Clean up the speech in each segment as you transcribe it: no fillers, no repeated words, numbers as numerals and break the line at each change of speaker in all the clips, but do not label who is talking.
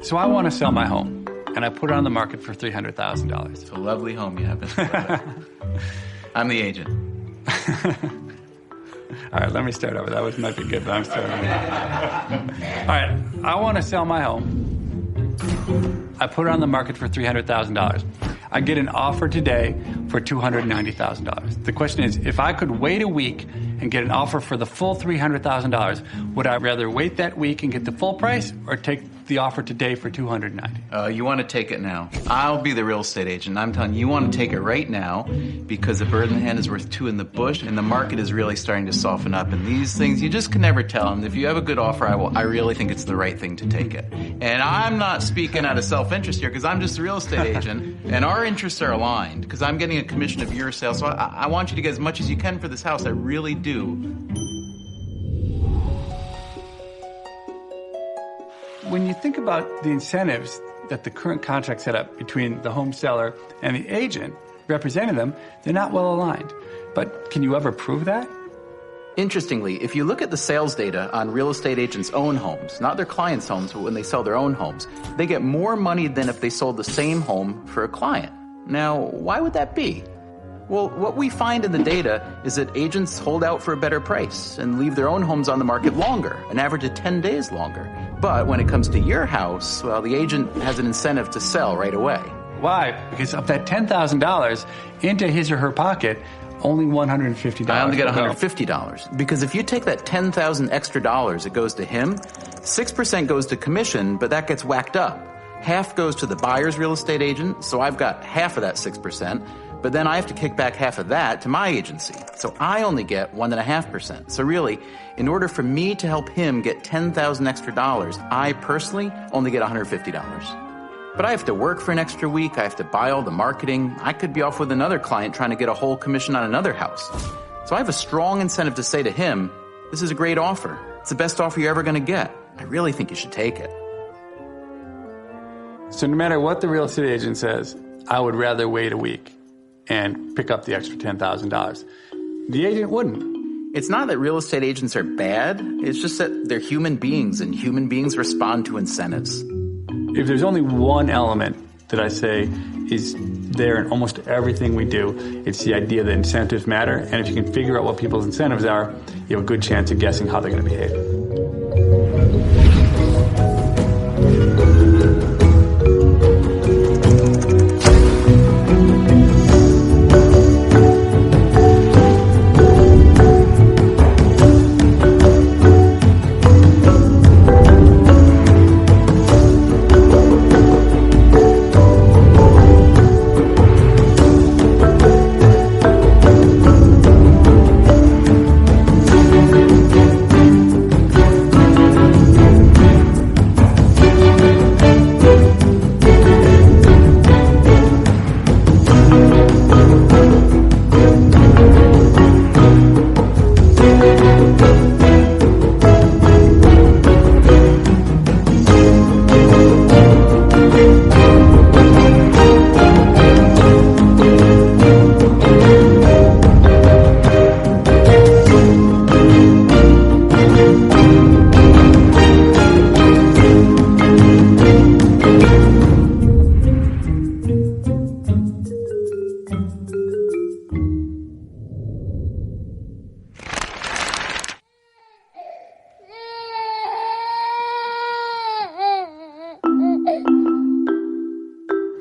So I want to sell my home, and I put it on the market for $300,000.
It's a lovely home you have. I'm the agent.
All right, let me start over. That might be good, but I'm starting over. All right, I want to sell my home. I put it on the market for $300,000. I get an offer today for $290,000. The question is, if I could wait a week and get an offer for the full $300,000, would I rather wait that week and get the full price or take the offer today for $290,000?
You want to take it now. I'll be the real estate agent. I'm telling you, you want to take it right now because a bird in the hand is worth two in the bush, and the market is really starting to soften up. And these things, you just can never tell. And if you have a good offer, I really think it's the right thing to take it. And I'm not speaking out of self-interest here because I'm just a real estate agent, and our interests are aligned because I'm getting a commission of your sale. So I want you to get as much as you can for this house. I really do.
When you think about the incentives that the current contract set up between the home seller and the agent representing them, they're not well aligned. But can you ever prove that?
Interestingly, if you look at the sales data on real estate agents' own homes, not their clients' homes, but when they sell their own homes, they get more money than if they sold the same home for a client. Now, why would that be? Well, what we find in the data is that agents hold out for a better price and leave their own homes on the market longer, an average of 10 days longer. But when it comes to your house, well, the agent has an incentive to sell right away.
Why? Because of that $10,000 into his or her pocket, only $150.
I only get $150 because if you take that $10,000 extra dollars, it goes to him. 6% goes to commission, but that gets whacked up. Half goes to the buyer's real estate agent, so I've got half of that 6%. But then I have to kick back half of that to my agency. So I only get 1.5%. So really, in order for me to help him get $10,000 extra dollars, I personally only get $150. But I have to work for an extra week. I have to buy all the marketing. I could be off with another client trying to get a whole commission on another house. So I have a strong incentive to say to him, this is a great offer. It's the best offer you're ever going to get. I really think you should take it.
So no matter what the real estate agent says, I would rather wait a week and pick up the extra $10,000. The agent wouldn't.
It's not that real estate agents are bad. It's just that they're human beings, and human beings respond to incentives.
If there's only one element that I say is there in almost everything we do, it's the idea that incentives matter. And if you can figure out what people's incentives are, you have a good chance of guessing how they're going to behave.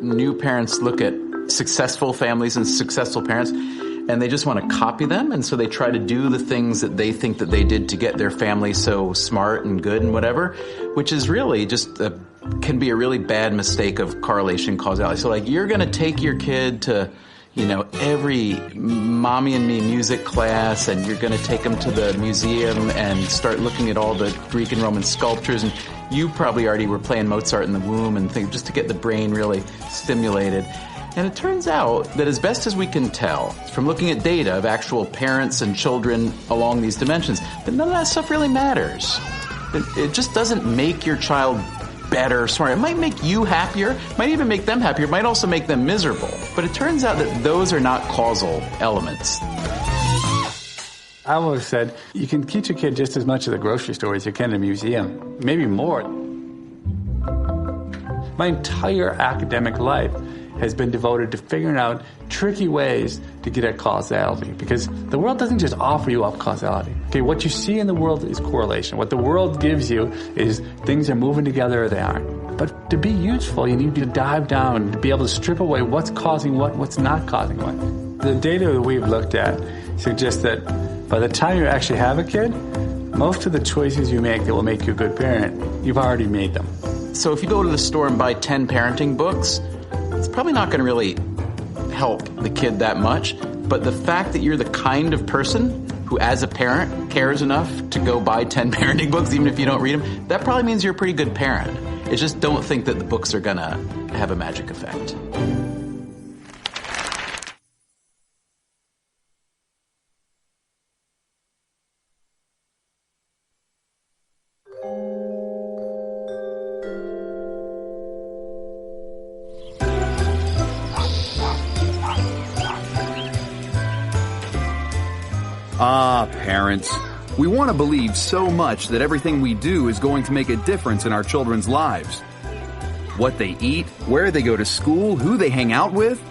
New parents look at successful families and successful parents, and they just want to copy them, and so they try to do the things that they think that they did to get their family so smart and good and whatever, which is really just can be a really bad mistake of correlation causality. So like, you're going to take your kid to, you know, every Mommy and Me music class, and you're going to take them to the museum and start looking at all the Greek and Roman sculptures, and you probably already were playing Mozart in the womb and things just to get the brain really stimulated. And it turns out that as best as we can tell from looking at data of actual parents and children along these dimensions, that none of that stuff really matters. It just doesn't make your child better, smarter. It might make you happier, might even make them happier, it might also make them miserable. But it turns out that those are not causal elements.
I always said, you can teach a kid just as much at the grocery store as you can in a museum, maybe more. My entire academic life has been devoted to figuring out tricky ways to get at causality, because the world doesn't just offer you up causality. Okay, what you see in the world is correlation. What the world gives you is things are moving together or they aren't. But to be useful, you need to dive down to be able to strip away what's causing what, what's not causing what. The data that we've looked at suggests that by the time you actually have a kid, most of the choices you make that will make you a good parent, you've already made them.
So if you go to the store and buy 10 parenting books, it's probably not going to really help the kid that much. But the fact that you're the kind of person who, as a parent, cares enough to go buy 10 parenting books, even if you don't read them, that probably means you're a pretty good parent. It's just don't think that the books are going to have a magic effect.
Ah, parents. We want to believe so much that everything we do is going to make a difference in our children's lives. What they eat, where they go to school, who they hang out with.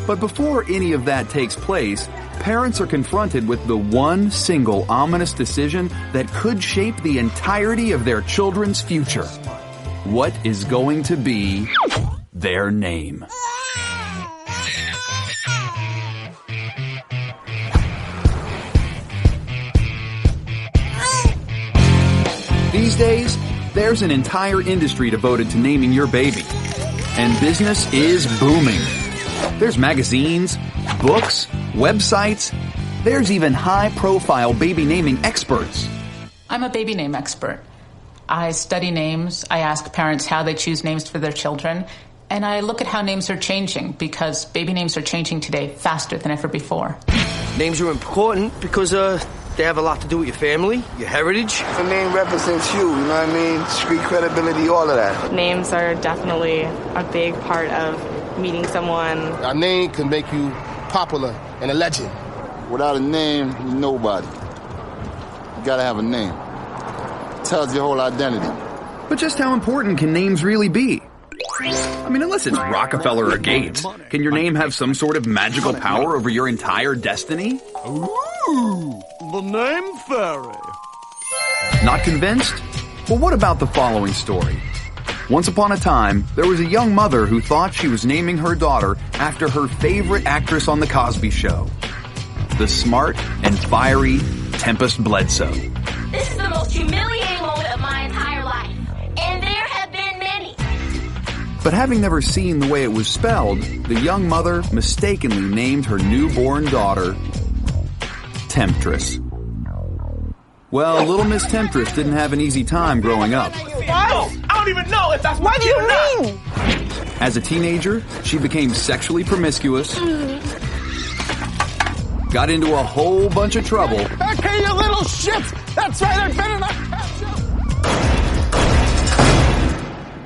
But before any of that takes place, parents are confronted with the one single ominous decision that could shape the entirety of their children's future. What is going to be their name? These days, there's an entire industry devoted to naming your baby. And business is booming. There's magazines, books, websites. There's even high-profile baby naming experts.
I'm a baby name expert. I study names, I ask parents how they choose names for their children, and I look at how names are changing, because baby names are changing today faster than ever before.
Names are important because they have a lot to do with your family, your heritage.
The name represents you, you know what I mean? Street credibility, all of that.
Names are definitely a big part of meeting someone.
A name can make you popular and a legend.
Without a name, you're nobody. You gotta have a name. It tells your whole identity.
But just how important can names really be? I mean, unless it's Rockefeller or Gates, can your name have some sort of magical power over your entire destiny?
Ooh, the name fairy.
Not convinced? Well, what about the following story? Once upon a time, there was a young mother who thought she was naming her daughter after her favorite actress on The Cosby Show, the smart and fiery Tempest Bledsoe.
This is the most humiliating moment of my entire life, and there have been many.
But having never seen the way it was spelled, the young mother mistakenly named her newborn daughter Temptress. Well, little Miss Temptress didn't have an easy time growing up.
What? I don't even know if that's what you mean.
As a teenager, she became sexually promiscuous, got into a whole bunch of trouble.
Okay, you little shits! That's right, I better not catch you!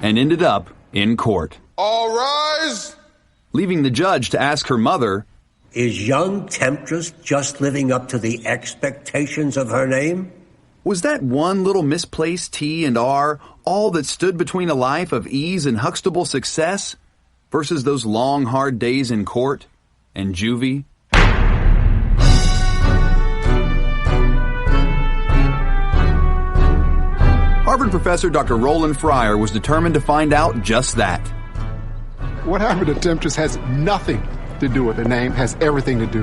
And ended up in court.
All rise!
Leaving the judge to ask her mother,
is young Temptress just living up to the expectations of her name?
was that one little misplaced T and R all that stood between a life of ease and Huxtable success versus those long, hard days in court and juvie? Harvard professor Dr. Roland Fryer was determined to find out just that.
What happened to Temptress has nothing to do with her name, has everything to do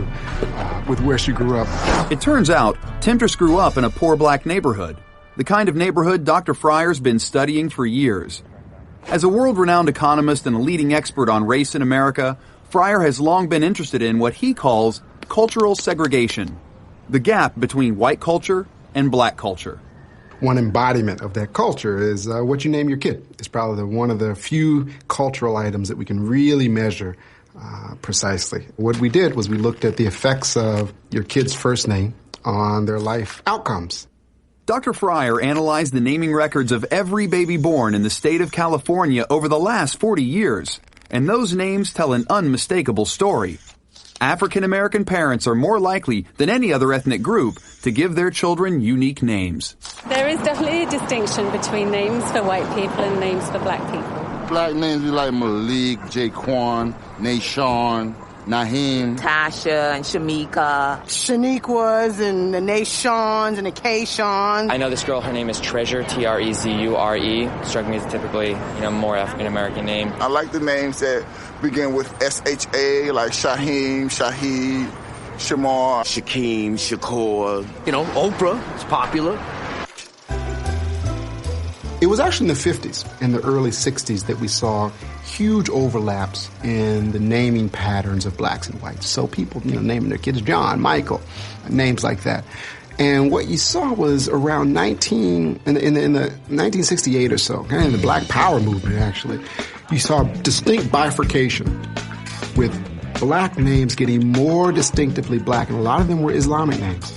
with where she grew up.
It turns out, Temptress grew up in a poor black neighborhood, the kind of neighborhood Dr. Fryer's been studying for years. As a world-renowned economist and a leading expert on race in America, Fryer has long been interested in what he calls cultural segregation, the gap between white culture and black culture.
One embodiment of that culture is what you name your kid. It's probably one of the few cultural items that we can really measure precisely. What we did was we looked at the effects of your kid's first name on their life outcomes.
Dr. Fryer analyzed the naming records of every baby born in the state of California over the last 40 years, and those names tell an unmistakable story. African-American parents are more likely than any other ethnic group to give their children unique names.
There is definitely a distinction between names for white people and names for black people.
Black names we like Malik, Jaquan, Nashawn, Naheem,
Tasha and Shamika.
Shaniquas and the Nashons and the Kayshons.
I know this girl, her name is Treasure, Trezure. Struck me as typically, more African-American name.
I like the names that begin with SHA, like Shaheem, Shahid, Shamar,
Shakeem, Shakur. Oprah is popular.
It was actually in the 50s and the early 60s that we saw huge overlaps in the naming patterns of blacks and whites. So people, naming their kids John, Michael, names like that. And what you saw was around in the 1968 or so, in the Black Power movement actually, you saw distinct bifurcation with black names getting more distinctively black, and a lot of them were Islamic names.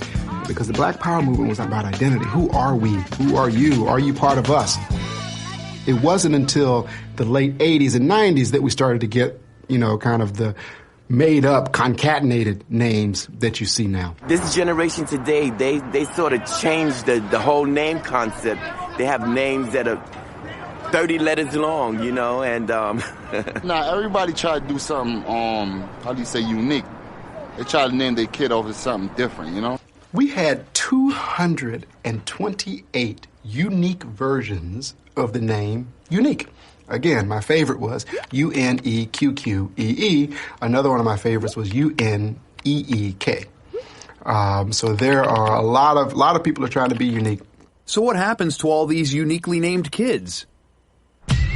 Because the Black Power movement was about identity. Who are we? Who are you? Are you part of us? It wasn't until the late 80s and 90s that we started to get, kind of the made-up, concatenated names that you see now.
This generation today, they sort of changed the whole name concept. They have names that are 30 letters long, and...
Now, everybody try to do something, unique. They try to name their kid over something different,
We had 228 unique versions of the name Unique. Again, my favorite was Uneqqee. Another one of my favorites was Uneek. So there are a lot of people are trying to be unique.
So what happens to all these uniquely named kids?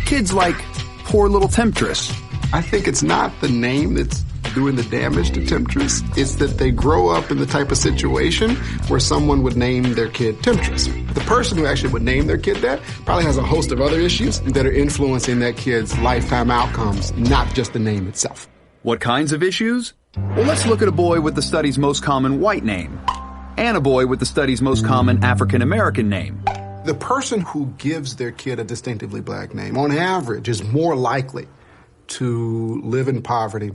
Kids like poor little Temptress.
I think it's not the name that's doing the damage to Temptress. It's that they grow up in the type of situation where someone would name their kid Temptress. The person who actually would name their kid that probably has a host of other issues that are influencing that kid's lifetime outcomes, not just the name itself.
What kinds of issues? Well, let's look at a boy with the study's most common white name and a boy with the study's most common African-American name.
The person who gives their kid a distinctively black name, on average, is more likely to live in poverty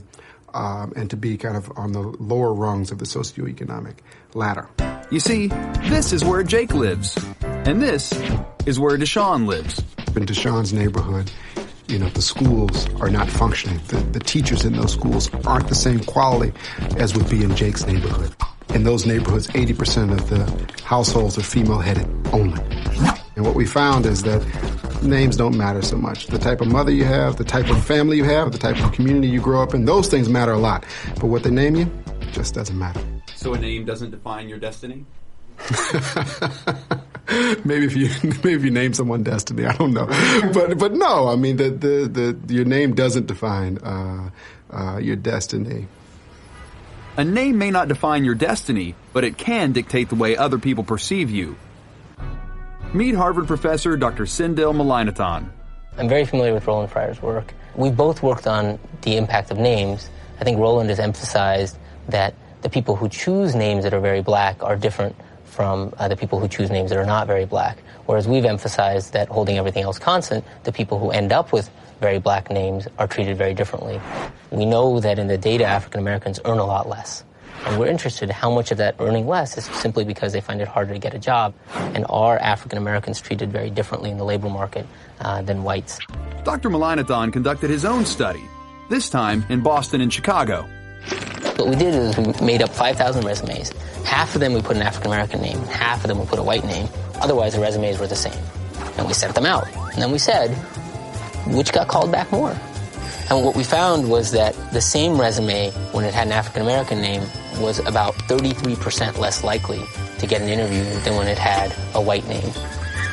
and to be kind of on the lower rungs of the socioeconomic ladder.
You see, this is where Jake lives, and this is where Deshaun lives.
In Deshaun's neighborhood, the schools are not functioning. The teachers in those schools aren't the same quality as would be in Jake's neighborhood. In those neighborhoods, 80% of the households are female-headed only. And what we found is that names don't matter so much. The type of mother you have, the type of family you have, the type of community you grow up in, those things matter a lot. But what they name you just doesn't matter.
So a name doesn't define your destiny?
Maybe if you name someone Destiny, I don't know. But no, I mean your name doesn't define your destiny.
A name may not define your destiny, but it can dictate the way other people perceive you. Meet Harvard professor Dr. Sindel Malainathan.
I'm very familiar with Roland Fryer's work. We both worked on the impact of names. I think Roland has emphasized that the people who choose names that are very black are different from the people who choose names that are not very black. Whereas we've emphasized that holding everything else constant, the people who end up with very black names are treated very differently. We know that in the data, African Americans earn a lot less. And we're interested in how much of that earning less is simply because they find it harder to get a job. And are African Americans treated very differently in the labor market than whites?
Dr. Malainathan conducted his own study, this time in Boston and Chicago.
What we did is we made up 5,000 resumes. Half of them we put an African American name, half of them we put a white name. Otherwise, the resumes were the same. And we sent them out. And then we said, which got called back more? And what we found was that the same resume, when it had an African American name, was about 33% less likely to get an interview than when it had a white name.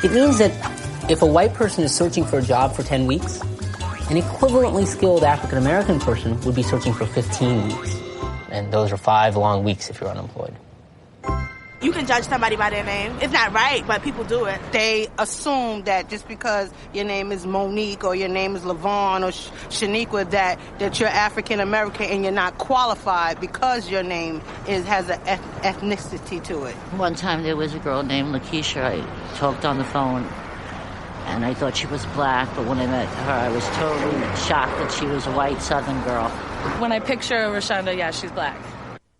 It means that if a white person is searching for a job for 10 weeks, an equivalently skilled African American person would be searching for 15 weeks. And those are 5 long weeks if you're unemployed.
You can judge somebody by their name. It's not right, but people do it. They assume that just because your name is Monique or your name is Lavon or Shaniqua, that you're African American and you're not qualified because your name has an ethnicity to it.
One time there was a girl named Lakeisha. I talked on the phone, and I thought she was black, but when I met her, I was totally shocked that she was a white Southern girl.
When I picture Rashonda, yeah, she's black.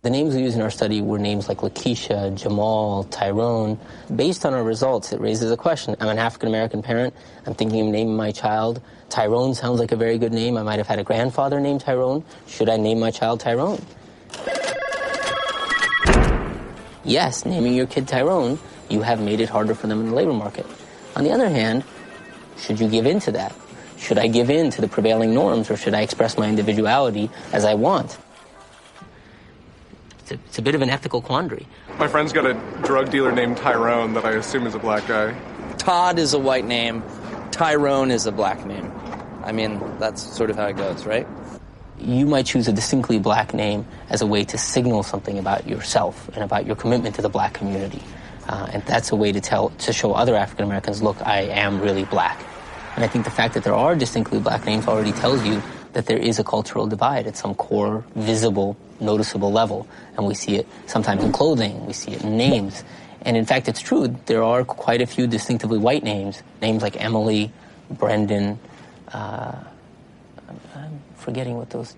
The names we used in our study were names like Lakeisha, Jamal, Tyrone. Based on our results, it raises a question. I'm an African-American parent. I'm thinking of naming my child. Tyrone sounds like a very good name. I might have had a grandfather named Tyrone. Should I name my child Tyrone? Yes, naming your kid Tyrone, you have made it harder for them in the labor market. On the other hand, should you give in to that? Should I give in to the prevailing norms, or should I express my individuality as I want? It's a bit of an ethical quandary.
My friend's got a drug dealer named Tyrone that I assume is a black guy.
Todd is a white name. Tyrone is a black name. I mean, that's sort of how it goes, right?
You might choose a distinctly black name as a way to signal something about yourself and about your commitment to the black community. And that's a way to show other African Americans, look, I am really black. And I think the fact that there are distinctly black names already tells you that there is a cultural divide at some core, visible, noticeable level. And we see it sometimes in clothing, we see it in names. And in fact, it's true, there are quite a few distinctively white names like Emily, Brendan, I'm forgetting what those,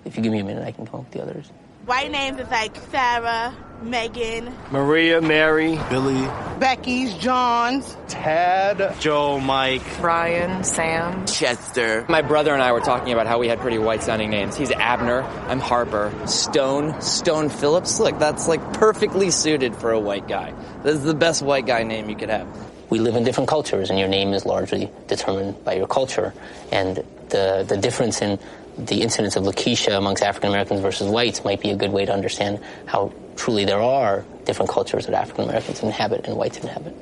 if you give me a minute, I can come up with the others.
White names is like Sarah, Megan,
Maria, Mary,
Billy,
Becky's, John's,
Tad, Joe, Mike,
Ryan, Sam,
Chester.
My brother and I were talking about how we had pretty white-sounding names. He's Abner. I'm Harper.
Stone Phillips. Look, that's like perfectly suited for a white guy. This is the best white guy name you could have.
We live in different cultures, and your name is largely determined by your culture. And the difference in the incidence of Lakeisha amongst African Americans versus whites might be a good way to understand how truly there are different cultures that African Americans inhabit and whites inhabit.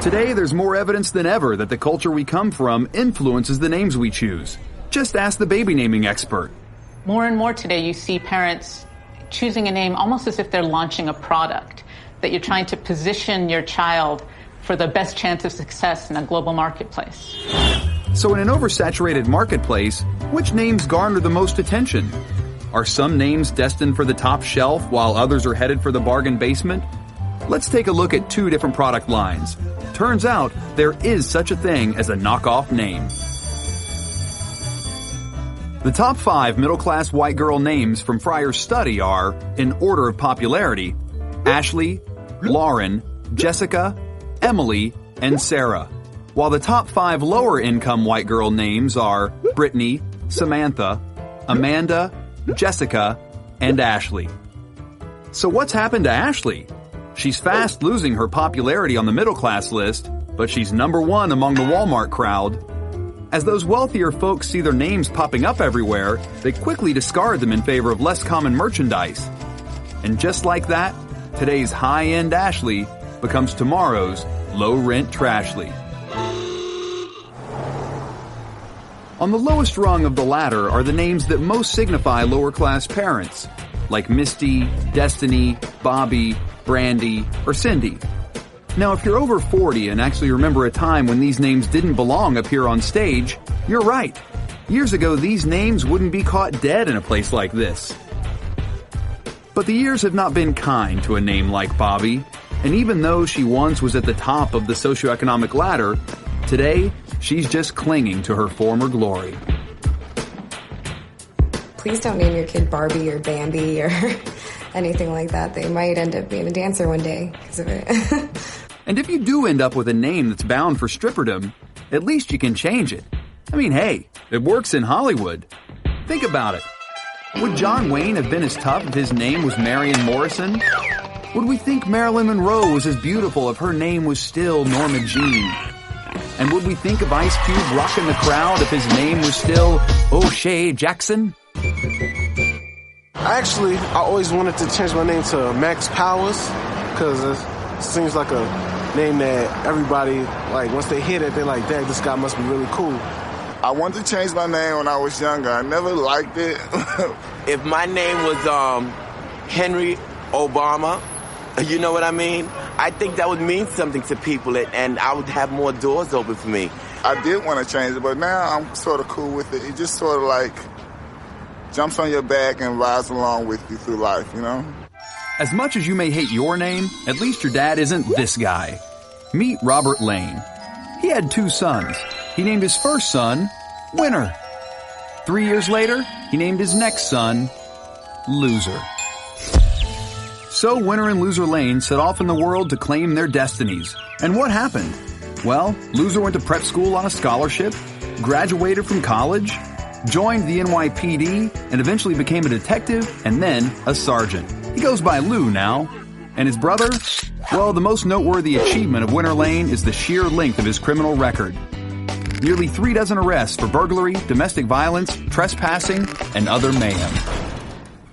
Today, there's more evidence than ever that the culture we come from influences the names we choose. Just ask the baby naming expert.
More and more today, you see parents choosing a name almost as if they're launching a product, that you're trying to position your child for the best chance of success in a global marketplace.
So in an oversaturated marketplace, which names garner the most attention? Are some names destined for the top shelf while others are headed for the bargain basement? Let's take a look at two different product lines. Turns out there is such a thing as a knockoff name. The top 5 middle-class white girl names from Fryer's study are, in order of popularity, Ashley, Lauren, Jessica, Emily, and Sarah. While the top 5 lower-income white girl names are Brittany, Samantha, Amanda, Jessica, and Ashley. So what's happened to Ashley? She's fast losing her popularity on the middle-class list, but she's number 1 among the Walmart crowd. As those wealthier folks see their names popping up everywhere, they quickly discard them in favor of less common merchandise. And just like that, today's high-end Ashley becomes tomorrow's low-rent Trashly. On the lowest rung of the ladder are the names that most signify lower-class parents, like Misty, Destiny, Bobby, Brandy, or Cindy. Now, if you're over 40 and actually remember a time when these names didn't belong up here on stage, you're right. Years ago, these names wouldn't be caught dead in a place like this. But the years have not been kind to a name like Bobby, and even though she once was at the top of the socioeconomic ladder, today, she's just clinging to her former glory.
Please don't name your kid Barbie or Bambi or anything like that. They might end up being a dancer one day because of it.
And if you do end up with a name that's bound for stripperdom, at least you can change it. I mean, hey, it works in Hollywood. Think about it. Would John Wayne have been as tough if his name was Marion Morrison? Would we think Marilyn Monroe was as beautiful if her name was still Norma Jean? And would we think of Ice Cube rocking the crowd if his name was still O'Shea Jackson?
Actually, I always wanted to change my name to Max Powers because it seems like a name that everybody, like, once they hear it, they're like, dang, this guy must be really cool.
I wanted to change my name when I was younger. I never liked it.
If my name was Henry Obama, you know what I mean? I think that would mean something to people, and I would have more doors open for me.
I did want to change it, but now I'm sort of cool with it. It just sort of like jumps on your back and rides along with you through life, you know?
As much as you may hate your name, at least your dad isn't this guy. Meet Robert Lane. He had 2 sons. He named his first son Winner. 3 years later, he named his next son Loser. So winner and loser Lane set off in the world to claim their destinies. And what happened? Well, loser went to prep school on a scholarship, graduated from college, joined the NYPD, and eventually became a detective and then a sergeant. He goes by Lou now. And his brother? Well, the most noteworthy achievement of Winter Lane is the sheer length of his criminal record. Nearly 36 arrests for burglary, domestic violence, trespassing, and other mayhem.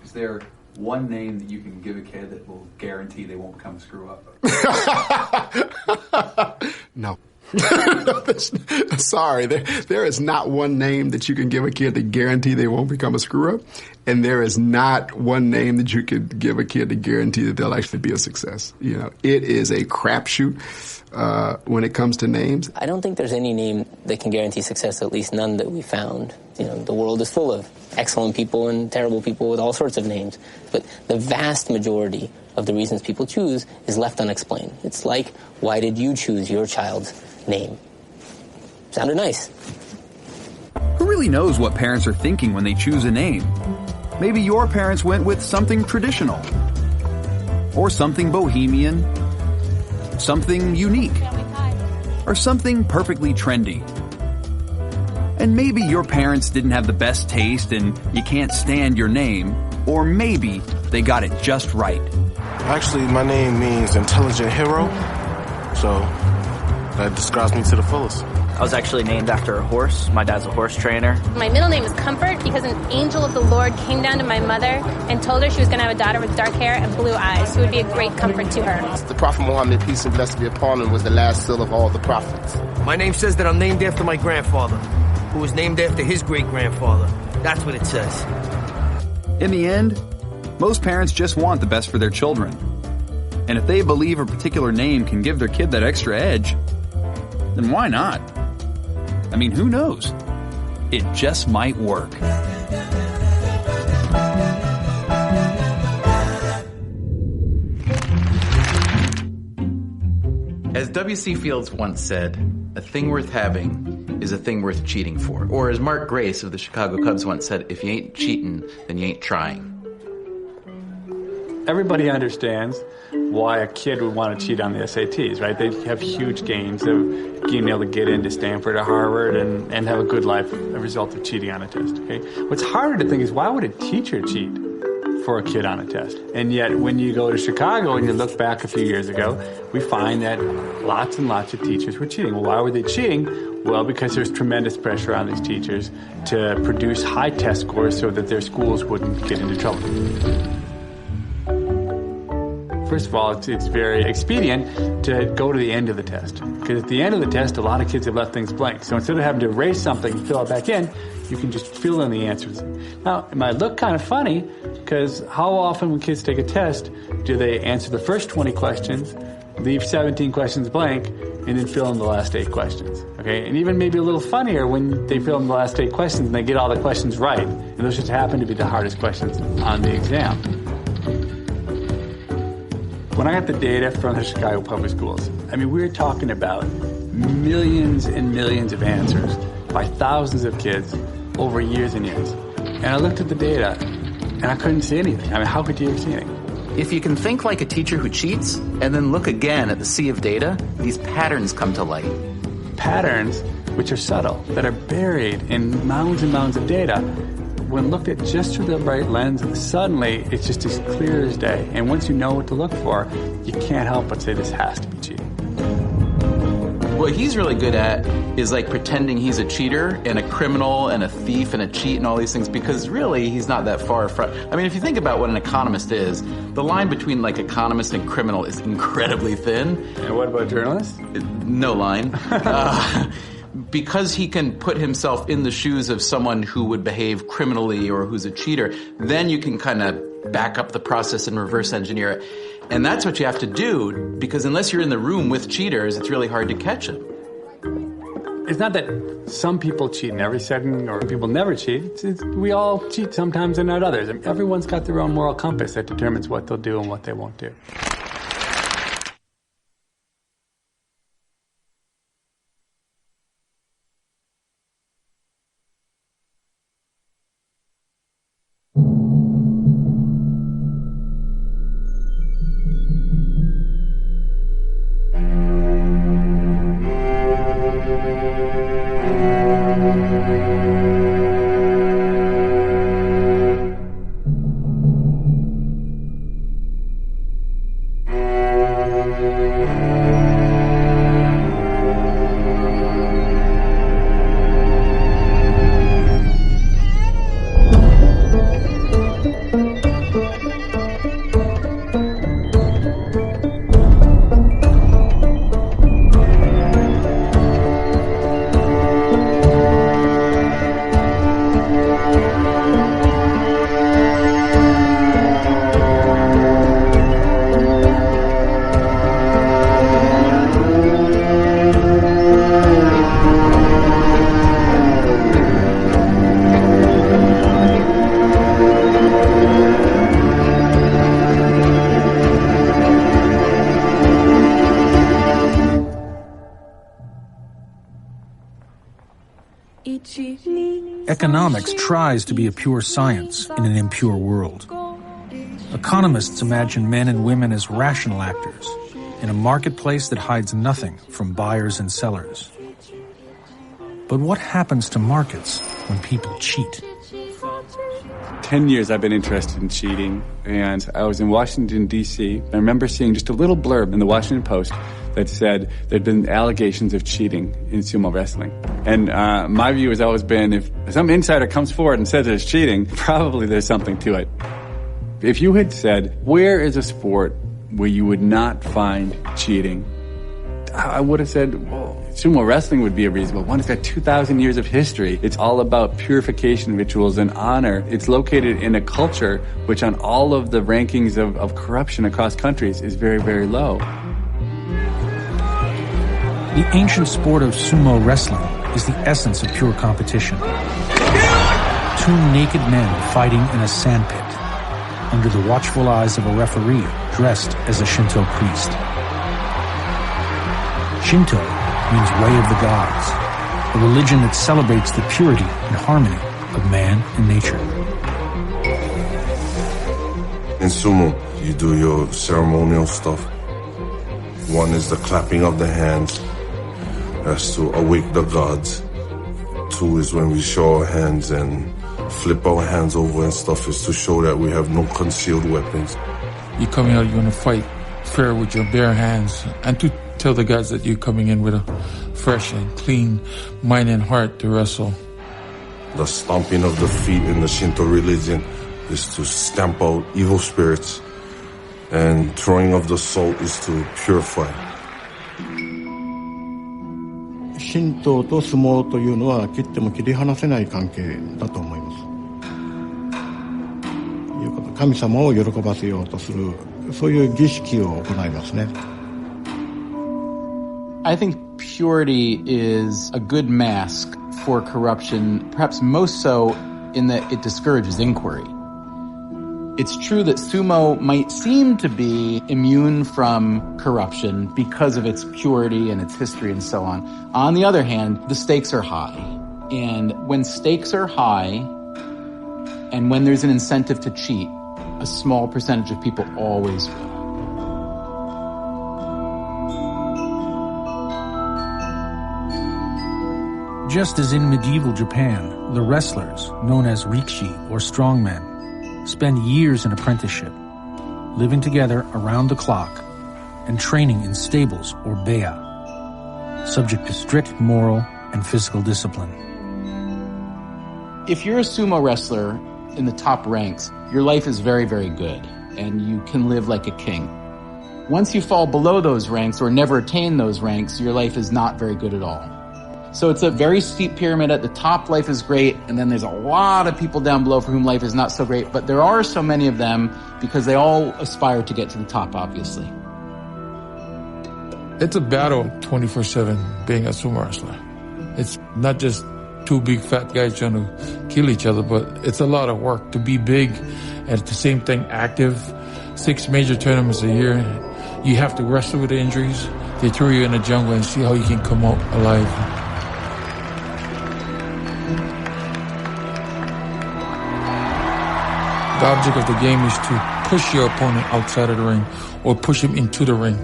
Is there one name that you can give a kid that will guarantee they won't become a screw up?
No. Sorry, there is not one name that you can give a kid to guarantee they won't become a screw-up, and there is not one name that you could give a kid to guarantee that they'll actually be a success. You know, it is a crapshoot when it comes to names.
I don't think there's any name that can guarantee success, at least none that we found. You know, the world is full of excellent people and terrible people with all sorts of names, but the vast majority of the reasons people choose is left unexplained. It's like, why did you choose your child's name? Sounded nice.
Who really knows what parents are thinking when they choose a name? Maybe your parents went with something traditional, or something bohemian, something unique, or something perfectly trendy. And maybe your parents didn't have the best taste and you can't stand your name, or maybe they got it just right.
Actually, my name means intelligent hero, so that describes me to the fullest.
I was actually named after a horse. My dad's a horse trainer.
My middle name is Comfort because an angel of the Lord came down to my mother and told her she was going to have a daughter with dark hair and blue eyes who would be a great comfort to her.
The Prophet Muhammad, peace and blessing be upon him, was the last seal of all the prophets.
My name says that I'm named after my grandfather, who was named after his great-grandfather. That's what it says.
In the end, most parents just want the best for their children. And if they believe a particular name can give their kid that extra edge, then why not? I mean, who knows? It just might work.
As W.C. Fields once said, a thing worth having is a thing worth cheating for. Or as Mark Grace of the Chicago Cubs once said, if you ain't cheating, then you ain't trying.
Everybody understands why a kid would want to cheat on the SATs, right? They have huge gains of being able to get into Stanford or Harvard and have a good life as a result of cheating on a test, okay? What's harder to think is, why would a teacher cheat for a kid on a test? And yet, when you go to Chicago and you look back a few years ago, we find that lots and lots of teachers were cheating. Well, why were they cheating? Well, because there's tremendous pressure on these teachers to produce high test scores so that their schools wouldn't get into trouble. First of all, it's very expedient to go to the end of the test. Because at the end of the test, a lot of kids have left things blank. So instead of having to erase something and fill it back in, you can just fill in the answers. Now, it might look kind of funny, because how often when kids take a test do they answer the first 20 questions, leave 17 questions blank, and then fill in the last 8 questions? Okay, and even maybe a little funnier when they fill in the last 8 questions and they get all the questions right. And those just happen to be the hardest questions on the exam. When I got the data from the Chicago Public Schools, I mean, we're talking about millions and millions of answers by thousands of kids over years and years. And I looked at the data, and I couldn't see anything. I mean, how could you see anything?
If you can think like a teacher who cheats, and then look again at the sea of data, these patterns come to light.
Patterns which are subtle, that are buried in mounds and mounds of data. When looked at just through the right lens, suddenly it's just as clear as day. And once you know what to look for, you can't help but say this has to be cheating.
What he's really good at is like pretending he's a cheater and a criminal and a thief and a cheat and all these things, because really he's not that far from. I mean, if you think about what an economist is, the line between like economist and criminal is incredibly thin.
And what about journalist?
No line. Because he can put himself in the shoes of someone who would behave criminally or who's a cheater, then you can kind of back up the process and reverse engineer it. And that's what you have to do, because unless you're in the room with cheaters, it's really hard to catch them.
It's not that some people cheat in every setting or people never cheat. We all cheat sometimes and not others. And everyone's got their own moral compass that determines what they'll do and what they won't do.
Economics tries to be a pure science in an impure world. Economists imagine men and women as rational actors in a marketplace that hides nothing from buyers and sellers. But what happens to markets when people cheat?
10 years I've been interested in cheating, and I was in Washington, D.C. I remember seeing just a little blurb in the Washington Post that said there'd been allegations of cheating in sumo wrestling. And my view has always been, if some insider comes forward and says there's cheating, probably there's something to it. If you had said, where is a sport where you would not find cheating, I would have said, well, sumo wrestling would be a reasonable one. It's got 2,000 years of history. It's all about purification rituals and honor. It's located in a culture which on all of the rankings of corruption across countries is very, very low.
The ancient sport of sumo wrestling is the essence of pure competition. Two naked men fighting in a sandpit under the watchful eyes of a referee dressed as a Shinto priest. Shinto means way of the gods, a religion that celebrates the purity and harmony of man and nature.
In sumo, you do your ceremonial stuff. One is the clapping of the hands. That's to awake the gods. Two is when we show our hands and flip our hands over and stuff, is to show that we have no concealed weapons.
You're coming out, you're going to fight fair with your bare hands, and to tell the gods that you're coming in with a fresh and clean mind and heart to wrestle.
The stomping of the feet in the Shinto religion is to stamp out evil spirits, and throwing of the salt is to purify.
神道と相撲というのは切っても切り離せない関係だと思います。神様を喜ばせようとする、そういう儀式を行いますね。
I think purity is a good mask for corruption, perhaps most so in that it discourages inquiry. It's true that sumo might seem to be immune from corruption because of its purity and its history and so on. On the other hand, the stakes are high. And when stakes are high, and when there's an incentive to cheat, a small percentage of people always will.
Just as in medieval Japan, the wrestlers, known as rikishi or strongmen, spend years in apprenticeship, living together around the clock and training in stables or beya, subject to strict moral and physical discipline.
If you're a sumo wrestler in the top ranks, your life is very, very good, and you can live like a king. Once you fall below those ranks or never attain those ranks, your life is not very good at all. So it's a very steep pyramid. At the top, life is great, and then there's a lot of people down below for whom life is not so great, but there are so many of them because they all aspire to get to the top, obviously.
It's a battle 24/7 being a sumo wrestler. It's not just two big fat guys trying to kill each other, but it's a lot of work to be big and at the same thing active. 6 major tournaments a year. You have to wrestle with the injuries. They throw you in the jungle and see how you can come out alive. The object of the game is to push your opponent outside of the ring or push him into the ring.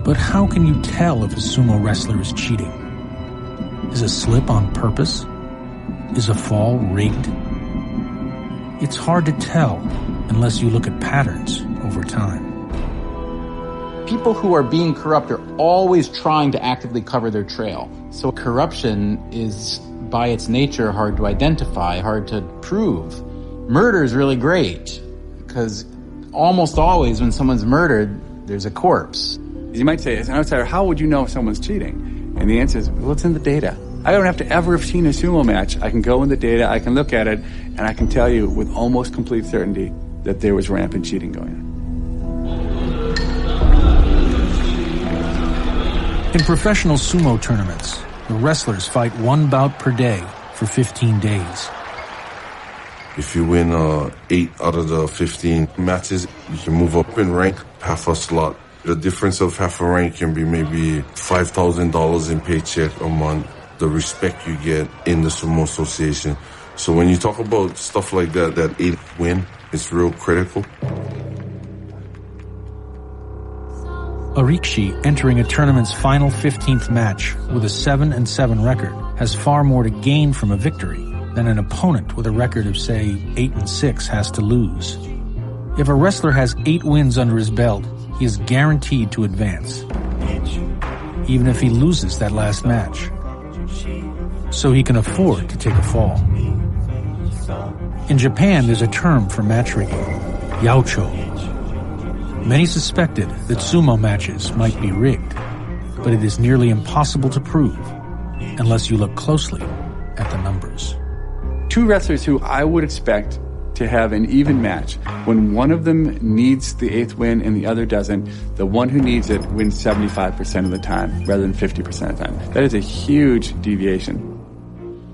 But how can you tell if a sumo wrestler is cheating? Is a slip on purpose? Is a fall rigged? It's hard to tell unless you look at patterns over time.
People who are being corrupt are always trying to actively cover their trail. So corruption is, by its nature, hard to identify, hard to prove. Murder is really great, because almost always when someone's murdered, there's a corpse.
You might say, as an outsider, how would you know if someone's cheating? And the answer is, well, it's in the data. I don't have to ever have seen a sumo match. I can go in the data, I can look at it, and I can tell you with almost complete certainty that there was rampant cheating going on.
In professional sumo tournaments, the wrestlers fight one bout per day for 15 days.
If you win 8 out of the 15 matches, you can move up in rank half a slot. The difference of half a rank can be maybe $5,000 in paycheck a month, the respect you get in the Sumo Association. So when you talk about stuff like that 8th win, it's real critical.
A Rikishi entering a tournament's final 15th match with a 7-7 record has far more to gain from a victory than an opponent with a record of, say, 8-6 has to lose. If a wrestler has 8 wins under his belt, he is guaranteed to advance, even if he loses that last match. So he can afford to take a fall. In Japan, there's a term for match rigging, yaocho. Many suspected that sumo matches might be rigged, but it is nearly impossible to prove unless you look closely at the numbers.
2 wrestlers who I would expect to have an even match, when one of them needs the 8th win and the other doesn't, the one who needs it wins 75% of the time rather than 50% of the time. That is a huge deviation.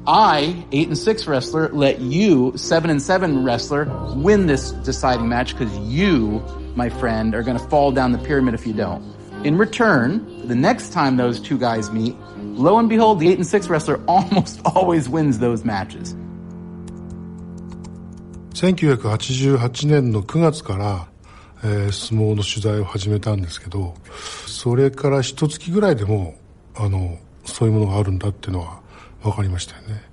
I, 8-6 wrestler, let you, 7-7 wrestler, win this deciding match because you, my friend, are going to fall down the pyramid if you don't. In return, the next time those 2 guys meet, lo and behold, the 8-6 wrestler almost always wins those matches.
1988年の9月から、相撲の取材を始めたんですけど、それから1月ぐらいでもそういうものがあるんだっていうのは分かりましたよね。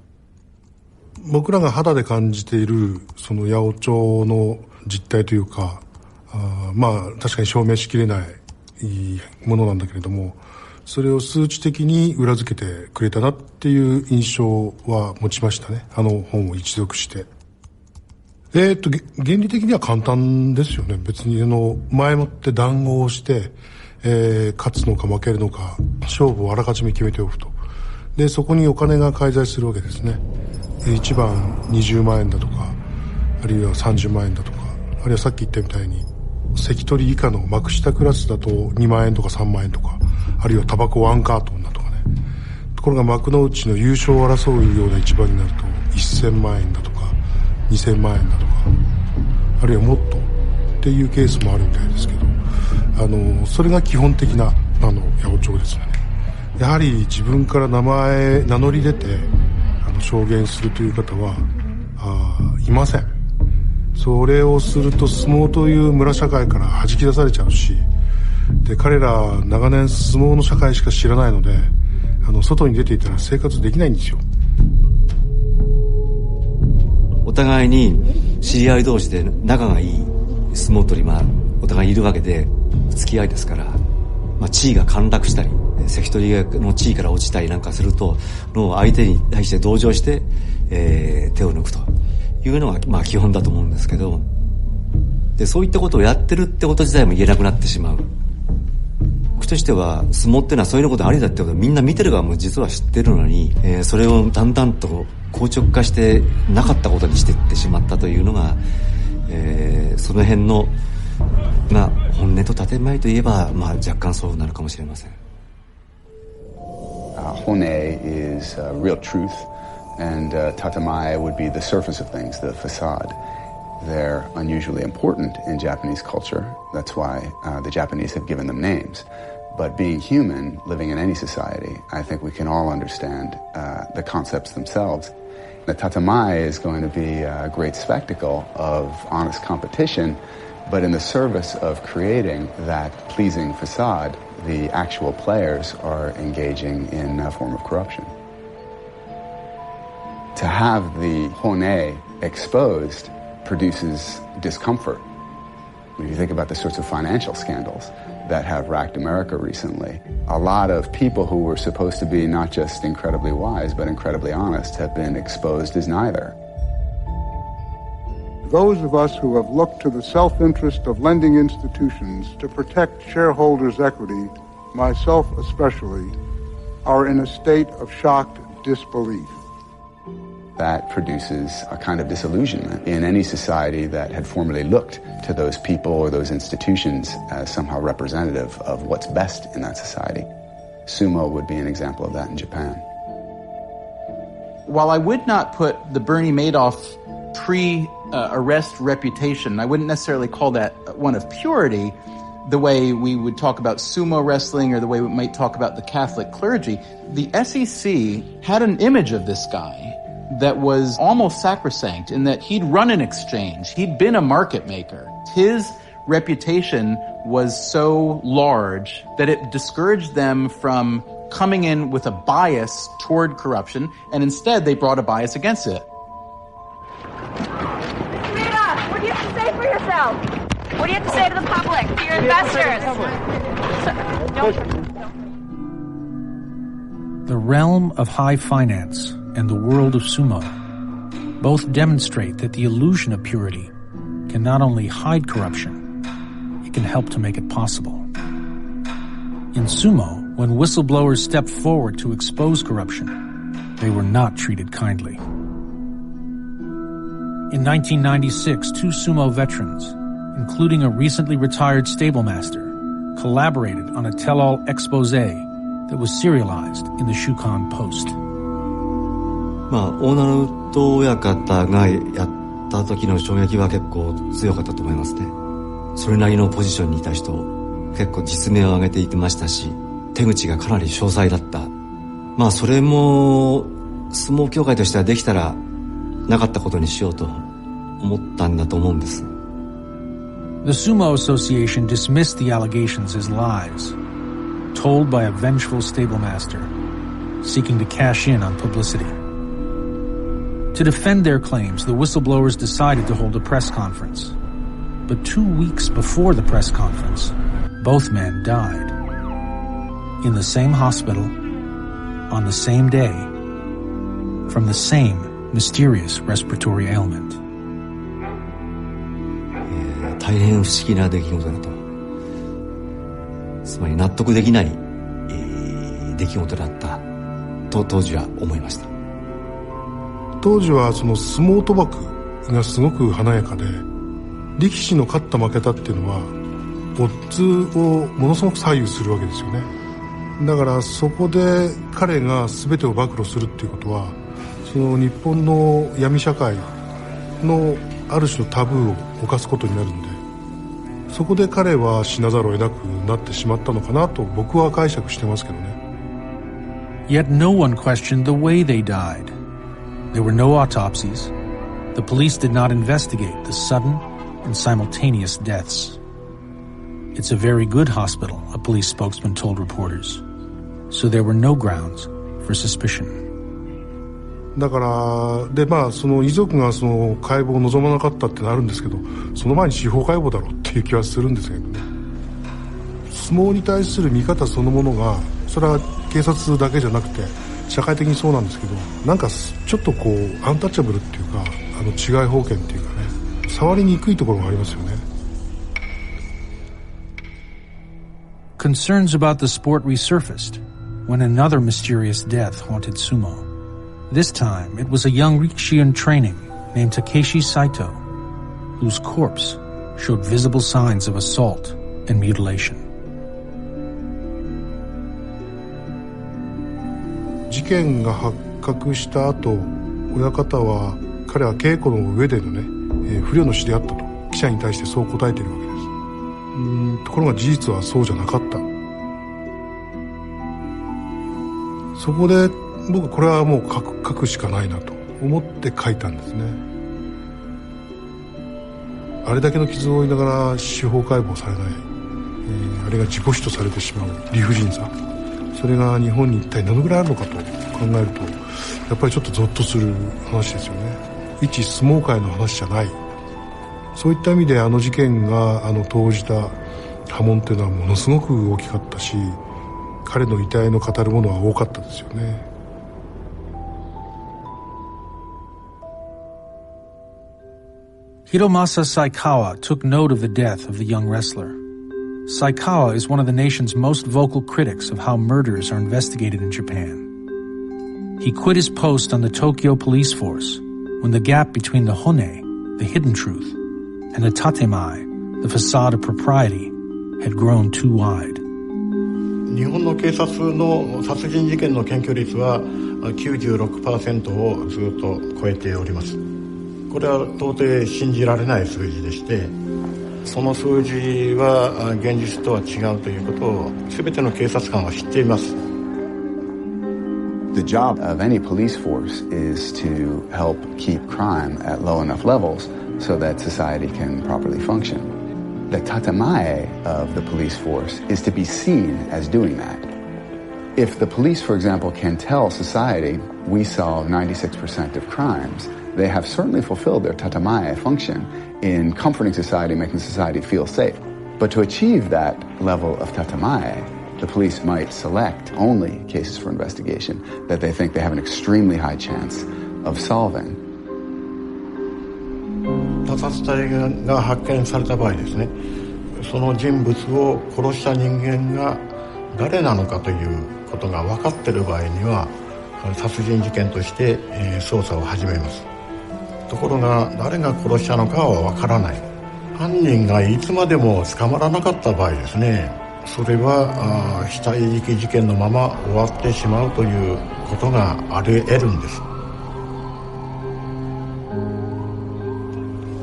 僕らが肌で感じているその八百長の実態というか、まあ確かに証明しきれないものなんだけれども、それを数値的に裏付けてくれたなっていう印象は持ちましたね。本を一読して。原理的には簡単ですよね。別に前もって談合をして、勝つのか負けるのか勝負をあらかじめ決めておくと。でそこにお金が介在するわけですね。1番20万円だとか、あるいは30万円だとか、あるいはさっき言ったみたいに関取以下の幕下クラスだと2万円とか3万円とか、あるいはタバコ1カートンだとかね。ところが幕の内の優勝を争うような一番になると1000万円だとか2000万円だとか、あるいはもっとっていうケースもあるみたいですけど、それが基本的な八百長ですよね。やはり自分から名乗り出て証言するという方はいません。それをすると相撲という村社会から弾き出されちゃうし、で彼ら長年相撲の社会しか知らないので、外に出ていたら生活できないんですよ。
お互いに知り合い同士で仲がいい相撲取り、お互いいるわけで付き合いですから、地位が陥落したり関取の地位から落ちたりなんかするとの相手に対して同情して、手を抜くというのが基本だと思うんですけど、でそういったことをやってるってこと自体も言えなくなってしまう。僕としては相撲っていうのはそういうことありだってことをみんな見てる側も実は知ってるのに、それをだんだんと硬直化してなかったことにしていってしまったというのが、その辺の本音と建前といえば、若干そうなるかもしれません。
Hone is real truth, and tatemae would be the surface of things, the facade. They're unusually important in Japanese culture. That's why the Japanese have given them names. But being human, living in any society, I think we can all understand the concepts themselves. The tatemae is going to be a great spectacle of honest competition, but in the service of creating that pleasing facade the actual players are engaging in a form of corruption. To have the hone exposed produces discomfort. When you think about the sorts of financial scandals that have racked America recently, a lot of people who were supposed to be not just incredibly wise but incredibly honest have been exposed as neither.
Those of us who have looked to the self-interest of lending institutions to protect shareholders' equity, myself especially, are in a state of shocked disbelief.
That produces a kind of disillusionment in any society that had formerly looked to those people or those institutions as somehow representative of what's best in that society. Sumo would be an example of that in Japan.
While I would not put the Bernie Madoff pre-arrest reputation, I wouldn't necessarily call that one of purity, the way we would talk about sumo wrestling or the way we might talk about the Catholic clergy. The SEC had an image of this guy that was almost sacrosanct in that he'd run an exchange. He'd been a market maker. His reputation was so large that it discouraged them from coming in with a bias toward corruption, and instead they brought a bias against it.
Rita, what do you have to say for yourself? What do you have to say to the public, to your investors?
The realm of high finance and the world of sumo both demonstrate that the illusion of purity can not only hide corruption, it can help to make it possible. In sumo, when whistleblowers stepped forward to expose corruption, they were not treated kindly. In 1996, two sumo veterans, including a recently retired stablemaster, collaborated on a tell-all expose that was serialized in the Shukan Post.
オーナーと親方がやった時の衝撃は結構強かったと思いますね。それなりのポジションにいた人、結構実名を挙げていてましたし、手口がかなり詳細だった。それも相撲協会としてはできたらなかったことにしようと思ったんだと思うんです。
The Sumo Association dismissed the allegations as lies, told by a vengeful stablemaster, seeking to cash in on publicity. To defend their claims, the whistleblowers decided to hold a press conference. But 2 weeks before the press conference, both men died. In the same hospital, on the same day, from the same mysterious respiratory ailment.
大変不思議な出来事だと。つまり納得できない、出来事だったと当時は思いました。
当時はその相撲賭博がすごく華やかで、力士の勝った負けたっていうのはオッズをものすごく左右するわけですよね。だからそこで彼が全てを暴露するっていうことは、その日本の闇社会のある種のタブーを犯すことになるんで、そこで彼は死なざるを得なくなってしまったのかなと僕は解釈してますけどね。
Yet no one questioned the way they died. There were no autopsies. The police did not investigate the sudden and simultaneous deaths. It's a very good hospital, a police spokesman told reporters. So there were no grounds for suspicion.
だからでその遺族がその解剖を望まなかったってのあるんですけど、その前に司法解剖だろうっていう気はするんですけどね。相撲に対する見方そのものが、それは警察だけじゃなくて社会的にそうなんですけど、なんかちょっとこうアンタッチャブルっていうか、治外法権っていうかね、触りにくいところがありますよね。
Concerns about the sport resurfaced when another mysterious death haunted sumo. This time, it was a young rikishi in training named Takeshi Saito, whose corpse showed visible signs of assault and mutilation.
事件が発覚した後、親方は彼は稽古の上でのね、不慮の死であったと記者に対してそう答えているわけです。ところが事実はそうじゃなかった。そこで僕これはもう書くしかないなと思って書いたんですね。あれだけの傷を負いながら司法解剖されない、あれが自己死とされてしまう理不尽さ、それが日本に一体どのぐらいあるのかと考えると、やっぱりちょっとゾッとする話ですよね。一相撲界の話じゃない。そういった意味であの事件が投じた波紋っていうのはものすごく大きかったし、彼の遺体の語るものは多かったですよね。
Hiromasa Saikawa took note of the death of the young wrestler. Saikawa is one of the nation's most vocal critics of how murders are investigated in Japan. He quit his post on the Tokyo police force when the gap between the hone, the hidden truth, and the tatemae, the facade of propriety, had grown too wide.
日本の警察の殺人事件の検挙率は 96% をずっと超えております。これは到底信じられない数字でして、その数字は現実とは違うということを全ての警察官は知っています。
The job of any police force is to help keep crime at low enough levels so that society can properly function. The tatemae of the police force is to be seen as doing that. If the police, for example, can tell society, we solve 96% of crimes, they have certainly fulfilled their tatemae function in comforting society, making society feel safe. But to achieve that level of tatemae, the police might select only cases for investigation that they think they have an extremely high chance of solving.
他殺体が発見された場合ですね、その人物を殺した人間が誰なのかということが分かっている場合には殺人事件として捜査を始めます。ところが誰が殺したのかは分からない。犯人がいつまでも捕まらなかった場合ですね、それは死体遺棄事件のまま終わってしまうということがあり得るんです。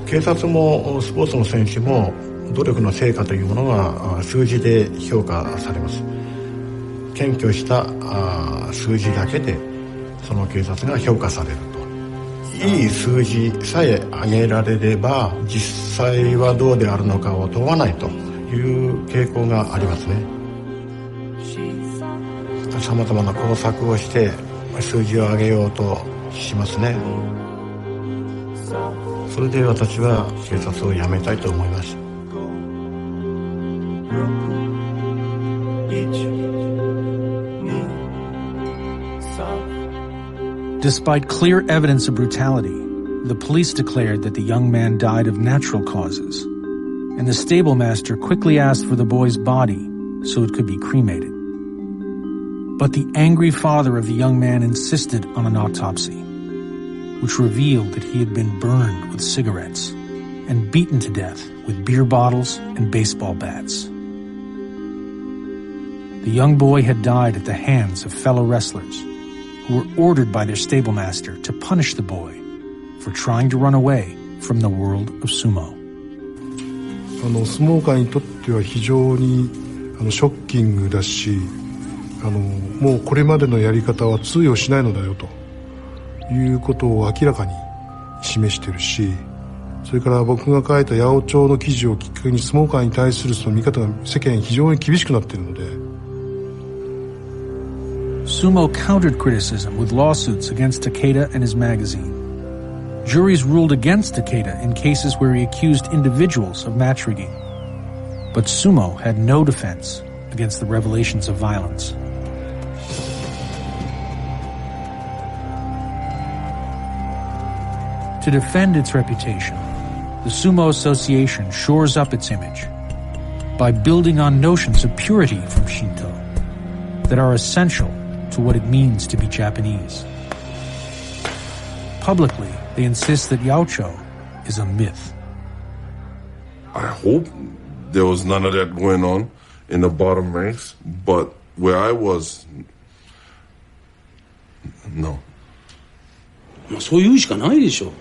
警察もスポーツの選手も努力の成果というものが数字で評価されます。検挙した数字だけでその警察が評価されると。いい数字さえ上げられれば実際はどうであるのかを問わないという傾向がありますね。さまざまな工作をして数字を上げようとしますね。それで私は警察を辞めたいと思います。
Despite clear evidence of brutality, the police declared that the young man died of natural causes, and the stable master quickly asked for the boy's body so it could be cremated. But the angry father of the young man insisted on an autopsy, which revealed that he had been burned with cigarettes and beaten to death with beer bottles and baseball bats. The young boy had died at the hands of fellow wrestlers who were ordered by their stable master to punish the boy for trying to run away from the world of sumo.
相撲界にとっては非常にショッキングだし、もうこれまでのやり方は通用しないのだよということを明らかに示しているし、それから僕が書いた八百長の記事をきっかけに相撲界に対するその見方が世間非常に厳しくなっているので。
Sumo countered criticism with lawsuits against Takeda and his magazine. Juries ruled against Takeda in cases where he accused individuals of match rigging. But Sumo had no defense against the revelations of violence. To defend its reputation, the Sumo Association shores up its image by building on notions of purity from Shinto that are essential to what it means to be Japanese. Publicly, they insist that Yaocho is a myth.
I hope there was none of that going on in the bottom ranks, but where I was, no.
そういうしかないでしょ。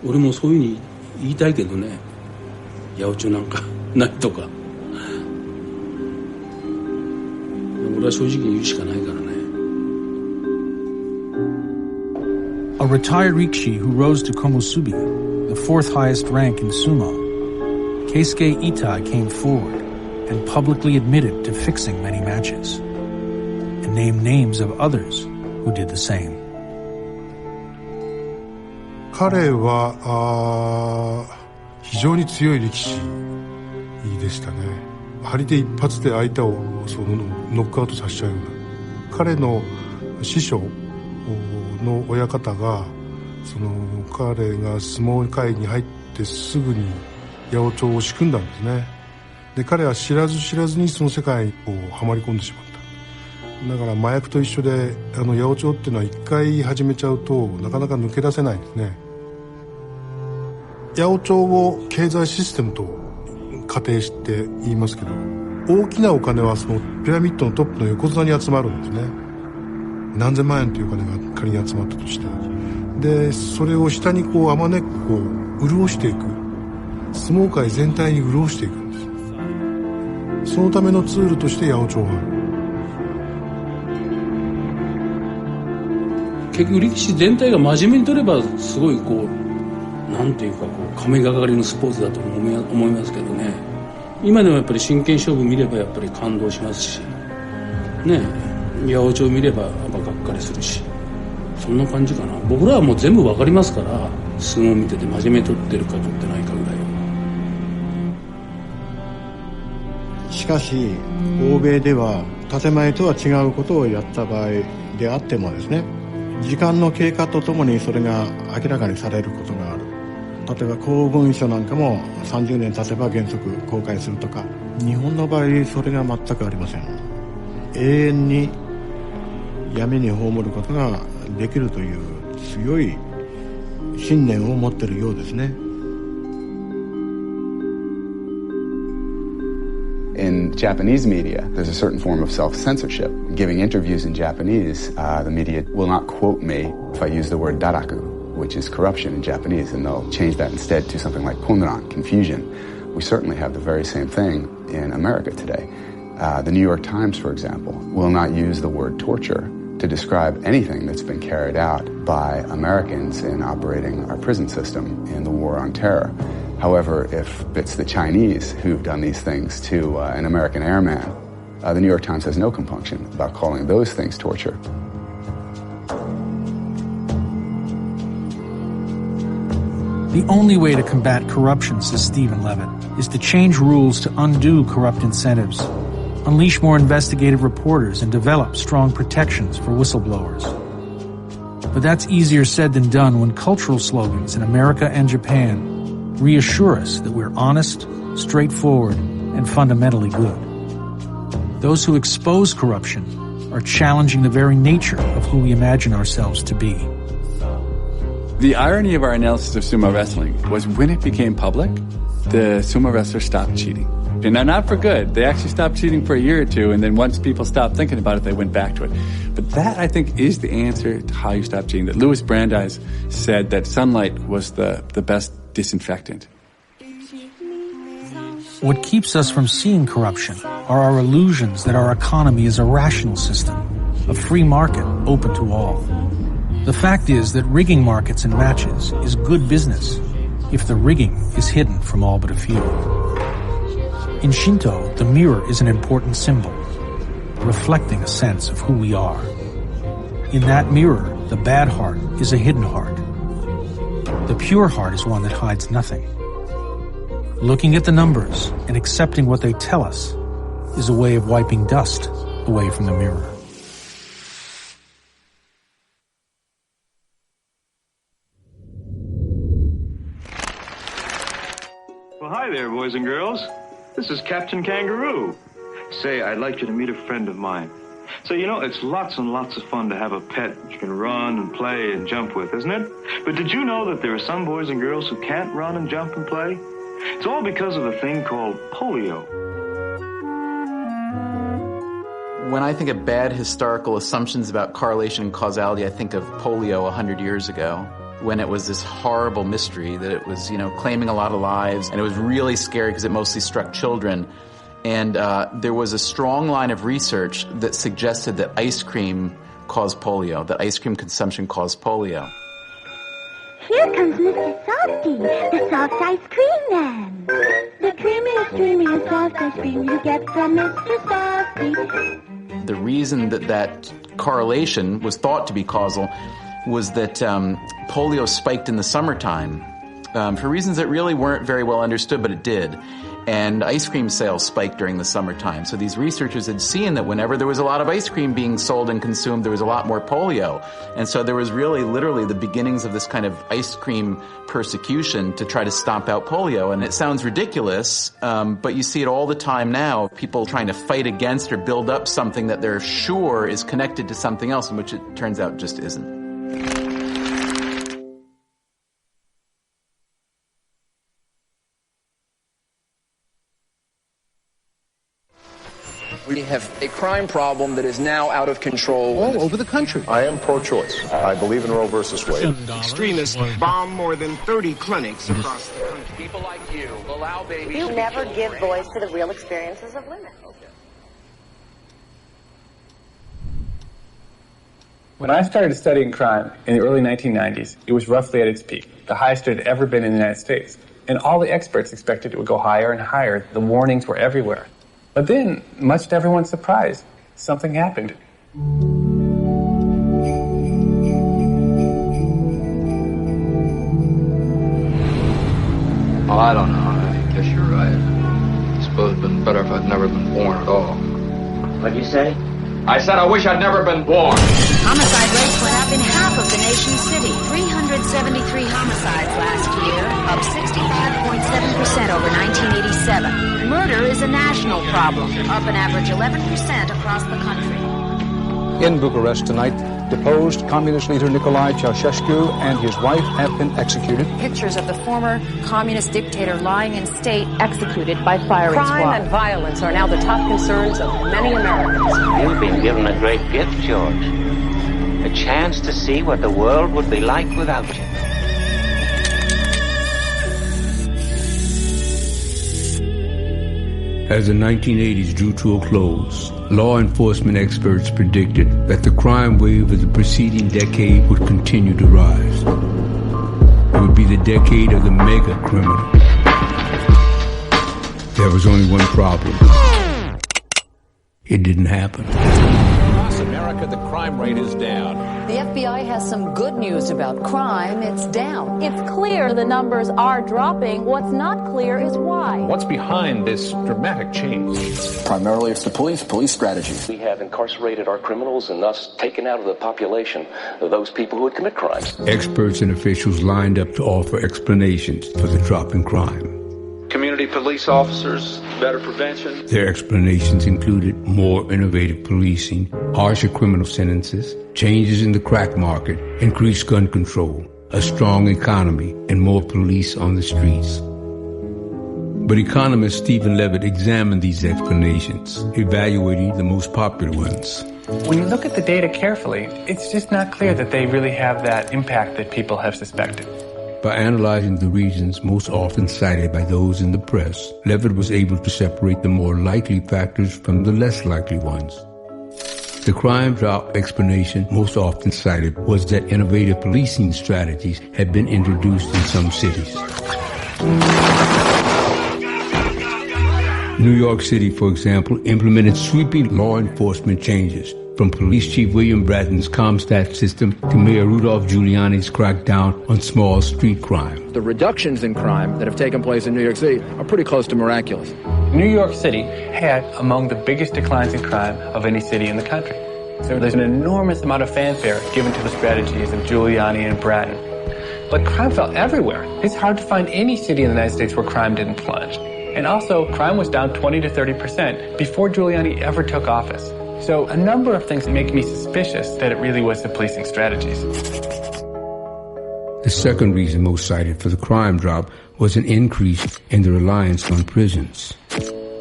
俺もそういうふうに言いたいけどね。八百長なんかないとか。俺は正直に言うしかないからね。
A retired Rikshi who rose to Komusubi, the fourth highest rank in sumo, Keisuke Itai came forward and publicly admitted to fixing many matches, and named names of others who did the same.
彼は非常に強い力士でしたね。張り手一発で相手をノックアウトさせちゃうような。彼の師匠の親方が彼が相撲界に入ってすぐに八百長を仕組んだんですね。で彼は知らず知らずにその世界にはまり込んでしまった。だから麻薬と一緒で八百長っていうのは一回始めちゃうとなかなか抜け出せないんですね。八百長を経済システムと仮定して言いますけど、大きなお金はそのピラミッドのトップの横綱に集まるんですね。何千万円というお金が仮に集まったとして、でそれを下にあまねく潤していく、相撲界全体に潤していくんです。そのためのツールとして八百長がある。
結局力士全体が真面目に取ればすごいなんていうか神がかりのスポーツだと思いますけどね。今でもやっぱり真剣勝負見ればやっぱり感動しますしね、八百長見ればやっぱがっかりするし、そんな感じかな。僕らはもう全部わかりますから、相撲見てて真面目に取ってるか取ってないかぐらいは。
しかし欧米では建前とは違うことをやった場合であってもですね、時間の経過とともにそれが明らかにされることがある。例えば公文書なんかも30年経てば原則公開するとか、日本の場合それが全くありません。永遠に闇に葬ることができるという強い信念を持っているようですね。
In Japanese media, there's a certain form of self-censorship. Giving interviews in Japanese, the media will not quote me if I use the word daraku, which is corruption in Japanese, and they'll change that instead to something like konran, confusion. We certainly have the very same thing in America today. The New York Times, for example, will not use the word torture to describe anything that's been carried out by Americans in operating our prison system in the war on terror. However, if it's the Chinese who've done these things to an American airman, the New York Times has no compunction about calling those things torture.
The only way to combat corruption, says Stephen Levitt, is to change rules to undo corrupt incentives, unleash more investigative reporters, and develop strong protections for whistleblowers. But that's easier said than done when cultural slogans in America and Japan reassure us that we're honest, straightforward, and fundamentally good. Those who expose corruption are challenging the very nature of who we imagine ourselves to be.
The irony of our analysis of sumo wrestling was when it became public, the sumo wrestlers stopped cheating. And now, not for good. They actually stopped cheating for a year or two, and then once people stopped thinking about it, they went back to it. But that, I think, is the answer to how you stop cheating. That Louis Brandeis said that sunlight was the best disinfectant.
What keeps us from seeing corruption are our illusions that our economy is a rational system, a free market open to all. The fact is that rigging markets and matches is good business if the rigging is hidden from all but a few. In Shinto, the mirror is an important symbol, reflecting a sense of who we are. In that mirror, the bad heart is a hidden heart. The pure heart is one that hides nothing. Looking at the numbers and accepting what they tell us is a way of wiping dust away from the mirror.
Well, hi there, boys and girls. This is Captain Kangaroo. Say, I'd like you to meet a friend of mine. So, you know, it's lots and lots of fun to have a pet you can run and play and jump with, isn't it? But did you know that there are some boys and girls who can't run and jump and play? It's all because of a thing called polio.
When I think of bad historical assumptions about correlation and causality, I think of polio 100 years ago, when it was this horrible mystery that it was, claiming a lot of lives, and it was really scary because it mostly struck children. And there was a strong line of research that suggested that ice cream caused polio, that ice cream consumption caused polio.
Here comes Mr. Softy, the soft ice cream man. The creamiest soft ice cream you get from Mr. Softy.
The reason that correlation was thought to be causal was that polio spiked in the summertime for reasons that really weren't very well understood, but it did. And ice cream sales spiked during the summertime. So these researchers had seen that whenever there was a lot of ice cream being sold and consumed, there was a lot more polio. And so there was really literally the beginnings of this kind of ice cream persecution to try to stomp out polio. And it sounds ridiculous, but you see it all the time now, people trying to fight against or build up something that they're sure is connected to something else, in which it turns out just isn't.
We have a crime problem that is now out of control all over the country.
I am pro-choice. I believe in Roe versus Wade.
Extremists bomb more than 30 clinics across the country.
People like you allow babies.
You never give voice to the real experiences of women.
When I started studying crime in the early 1990s, it was roughly at its peak, the highest it had ever been in the United States. And all the experts expected it would go higher and higher. The warnings were everywhere. But then, much to everyone's surprise, something happened.
Oh, I don't know. I guess you're right. I suppose it'd been better if I'd never been born at all.
What'd you say?
I said I wish I'd never been born.
Homicide rates went up in half of the nation's city. 373 homicides last year, up 65.7% over 1987. Murder is a national problem, up an average 11% across the country.
In Bucharest tonight, deposed communist leader Nicolae Ceausescu and his wife have been executed.
Pictures of the former communist dictator lying in state, executed by firing squad.
Crime and violence are now the top concerns of many Americans.
You've been given a great gift, George. A chance to see what the world would be like without you.
As the 1980s drew to a close, law enforcement experts predicted that the crime wave of the preceding decade would continue to rise. It would be the decade of the mega criminal. There was only one problem. It didn't happen.
Across America, the crime rate is down.
The FBI has some good news about crime. It's down. It's clear the numbers are dropping. What's not clear is why.
What's behind this dramatic change?
Primarily, it's the police strategy.
We have incarcerated our criminals and thus taken out of the population of those people who would commit crimes.
Experts and officials lined up to offer explanations for the drop in crime.
Community police officers, better prevention.
Their explanations included more innovative policing, harsher criminal sentences, changes in the crack market, increased gun control, a strong economy, and more police on the streets. But economist Stephen Levitt examined these explanations, evaluating the most popular ones.
When you look at the data carefully, it's just not clear that they really have that impact that people have suspected.
By analyzing the reasons most often cited by those in the press, Levitt was able to separate the more likely factors from the less likely ones. The crime drop explanation most often cited was that innovative policing strategies had been introduced in some cities. New York City, for example, implemented sweeping law enforcement changes, from Police Chief William Bratton's CompStat system to Mayor Rudolph Giuliani's crackdown on small street crime.
The reductions in crime that have taken place in New York City are pretty close to miraculous.
New York City had among the biggest declines in crime of any city in the country. So there's an enormous amount of fanfare given to the strategies of Giuliani and Bratton. But crime fell everywhere. It's hard to find any city in the United States where crime didn't plunge. And also, crime was down 20 to 30% before Giuliani ever took office. So a number of things make me suspicious that it really was the policing strategies.
The second reason most cited for the crime drop was an increase in the reliance on prisons.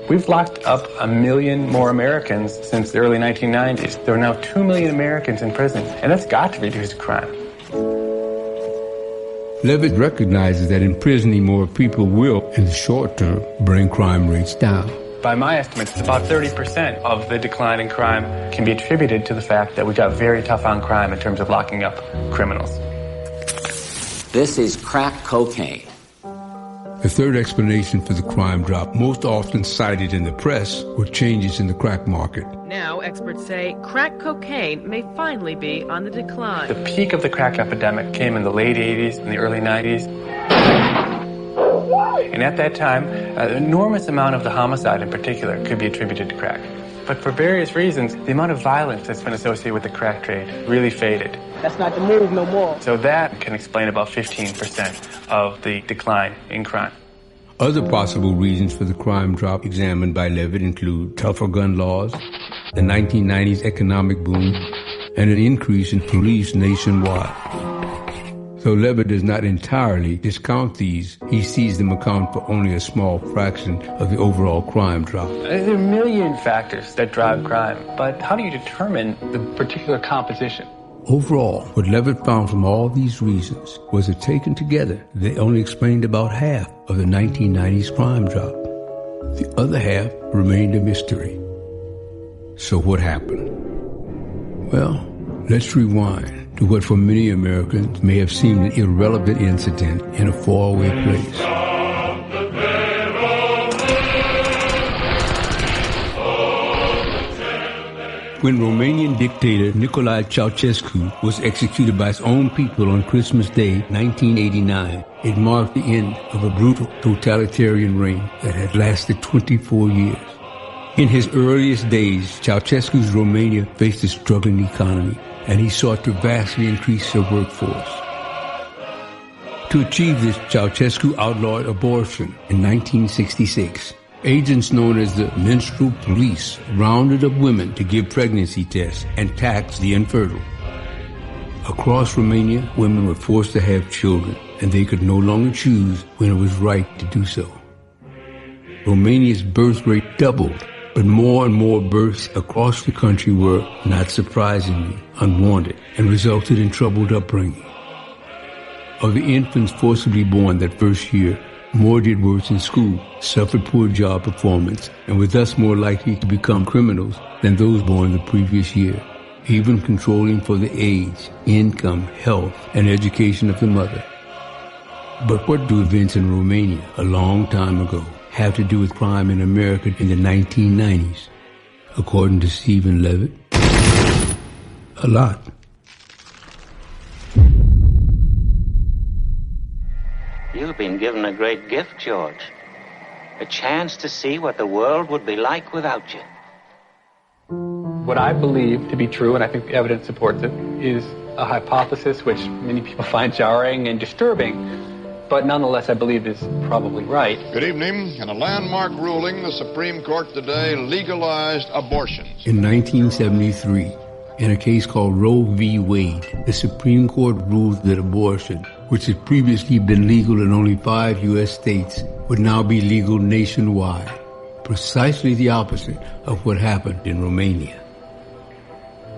We've locked up 1 million more Americans since the early 1990s. There are now 2 million Americans in prison, and that's got to reduce crime.
Levitt recognizes that imprisoning more people will, in the short term, bring crime rates down.
By my estimates, about 30% of the decline in crime can be attributed to the fact that we got very tough on crime in terms of locking up criminals.
This is crack cocaine.
The third explanation for the crime drop, most often cited in the press, were changes in the crack market.
Now, experts say crack cocaine may finally be on the decline.
The peak of the crack epidemic came in the late 80s and the early 90s. And at that time, an enormous amount of the homicide in particular could be attributed to crack. But for various reasons, the amount of violence that's been associated with the crack trade really faded.
That's not the move no more.
So that can explain about 15% of the decline in crime.
Other possible reasons for the crime drop examined by Levitt include tougher gun laws, the 1990s economic boom, and an increase in police nationwide. Though Levitt does not entirely discount these, he sees them account for only a small fraction of the overall crime drop.
There are a million factors that drive crime, but how do you determine the particular composition?
Overall, what Levitt found from all these reasons was that taken together, they only explained about half of the 1990s crime drop. The other half remained a mystery. So what happened? Well, let's rewind to what for many Americans may have seemed an irrelevant incident in a faraway place. When Romanian dictator Nicolae Ceausescu was executed by his own people on Christmas Day, 1989, it marked the end of a brutal totalitarian reign that had lasted 24 years. In his earliest days, Ceausescu's Romania faced a struggling economy, and he sought to vastly increase their workforce. To achieve this, Ceausescu outlawed abortion in 1966. Agents known as the menstrual police rounded up women to give pregnancy tests and taxed the infertile. Across Romania, women were forced to have children, and they could no longer choose when it was right to do so. Romania's birth rate doubled, but more and more births across the country were, not surprisingly, unwanted and resulted in troubled upbringing. Of the infants forcibly born that first year, more did worse in school, suffered poor job performance, and were thus more likely to become criminals than those born the previous year, even controlling for the age, income, health, and education of the mother. But what do events in Romania a long time ago have to do with crime in America in the 1990s? According to Stephen Levitt, a lot.
You've been given a great gift, George. A chance to see what the world would be like without you.
What I believe to be true, and I think the evidence supports it, is a hypothesis which many people find jarring and disturbing, but nonetheless I believe is probably right.
Good evening. In a landmark ruling, the Supreme Court today legalized abortions.
In 1973, in a case called Roe v. Wade, the Supreme Court ruled that abortion, which had previously been legal in only 5 U.S. states, would now be legal nationwide. Precisely the opposite of what happened in Romania.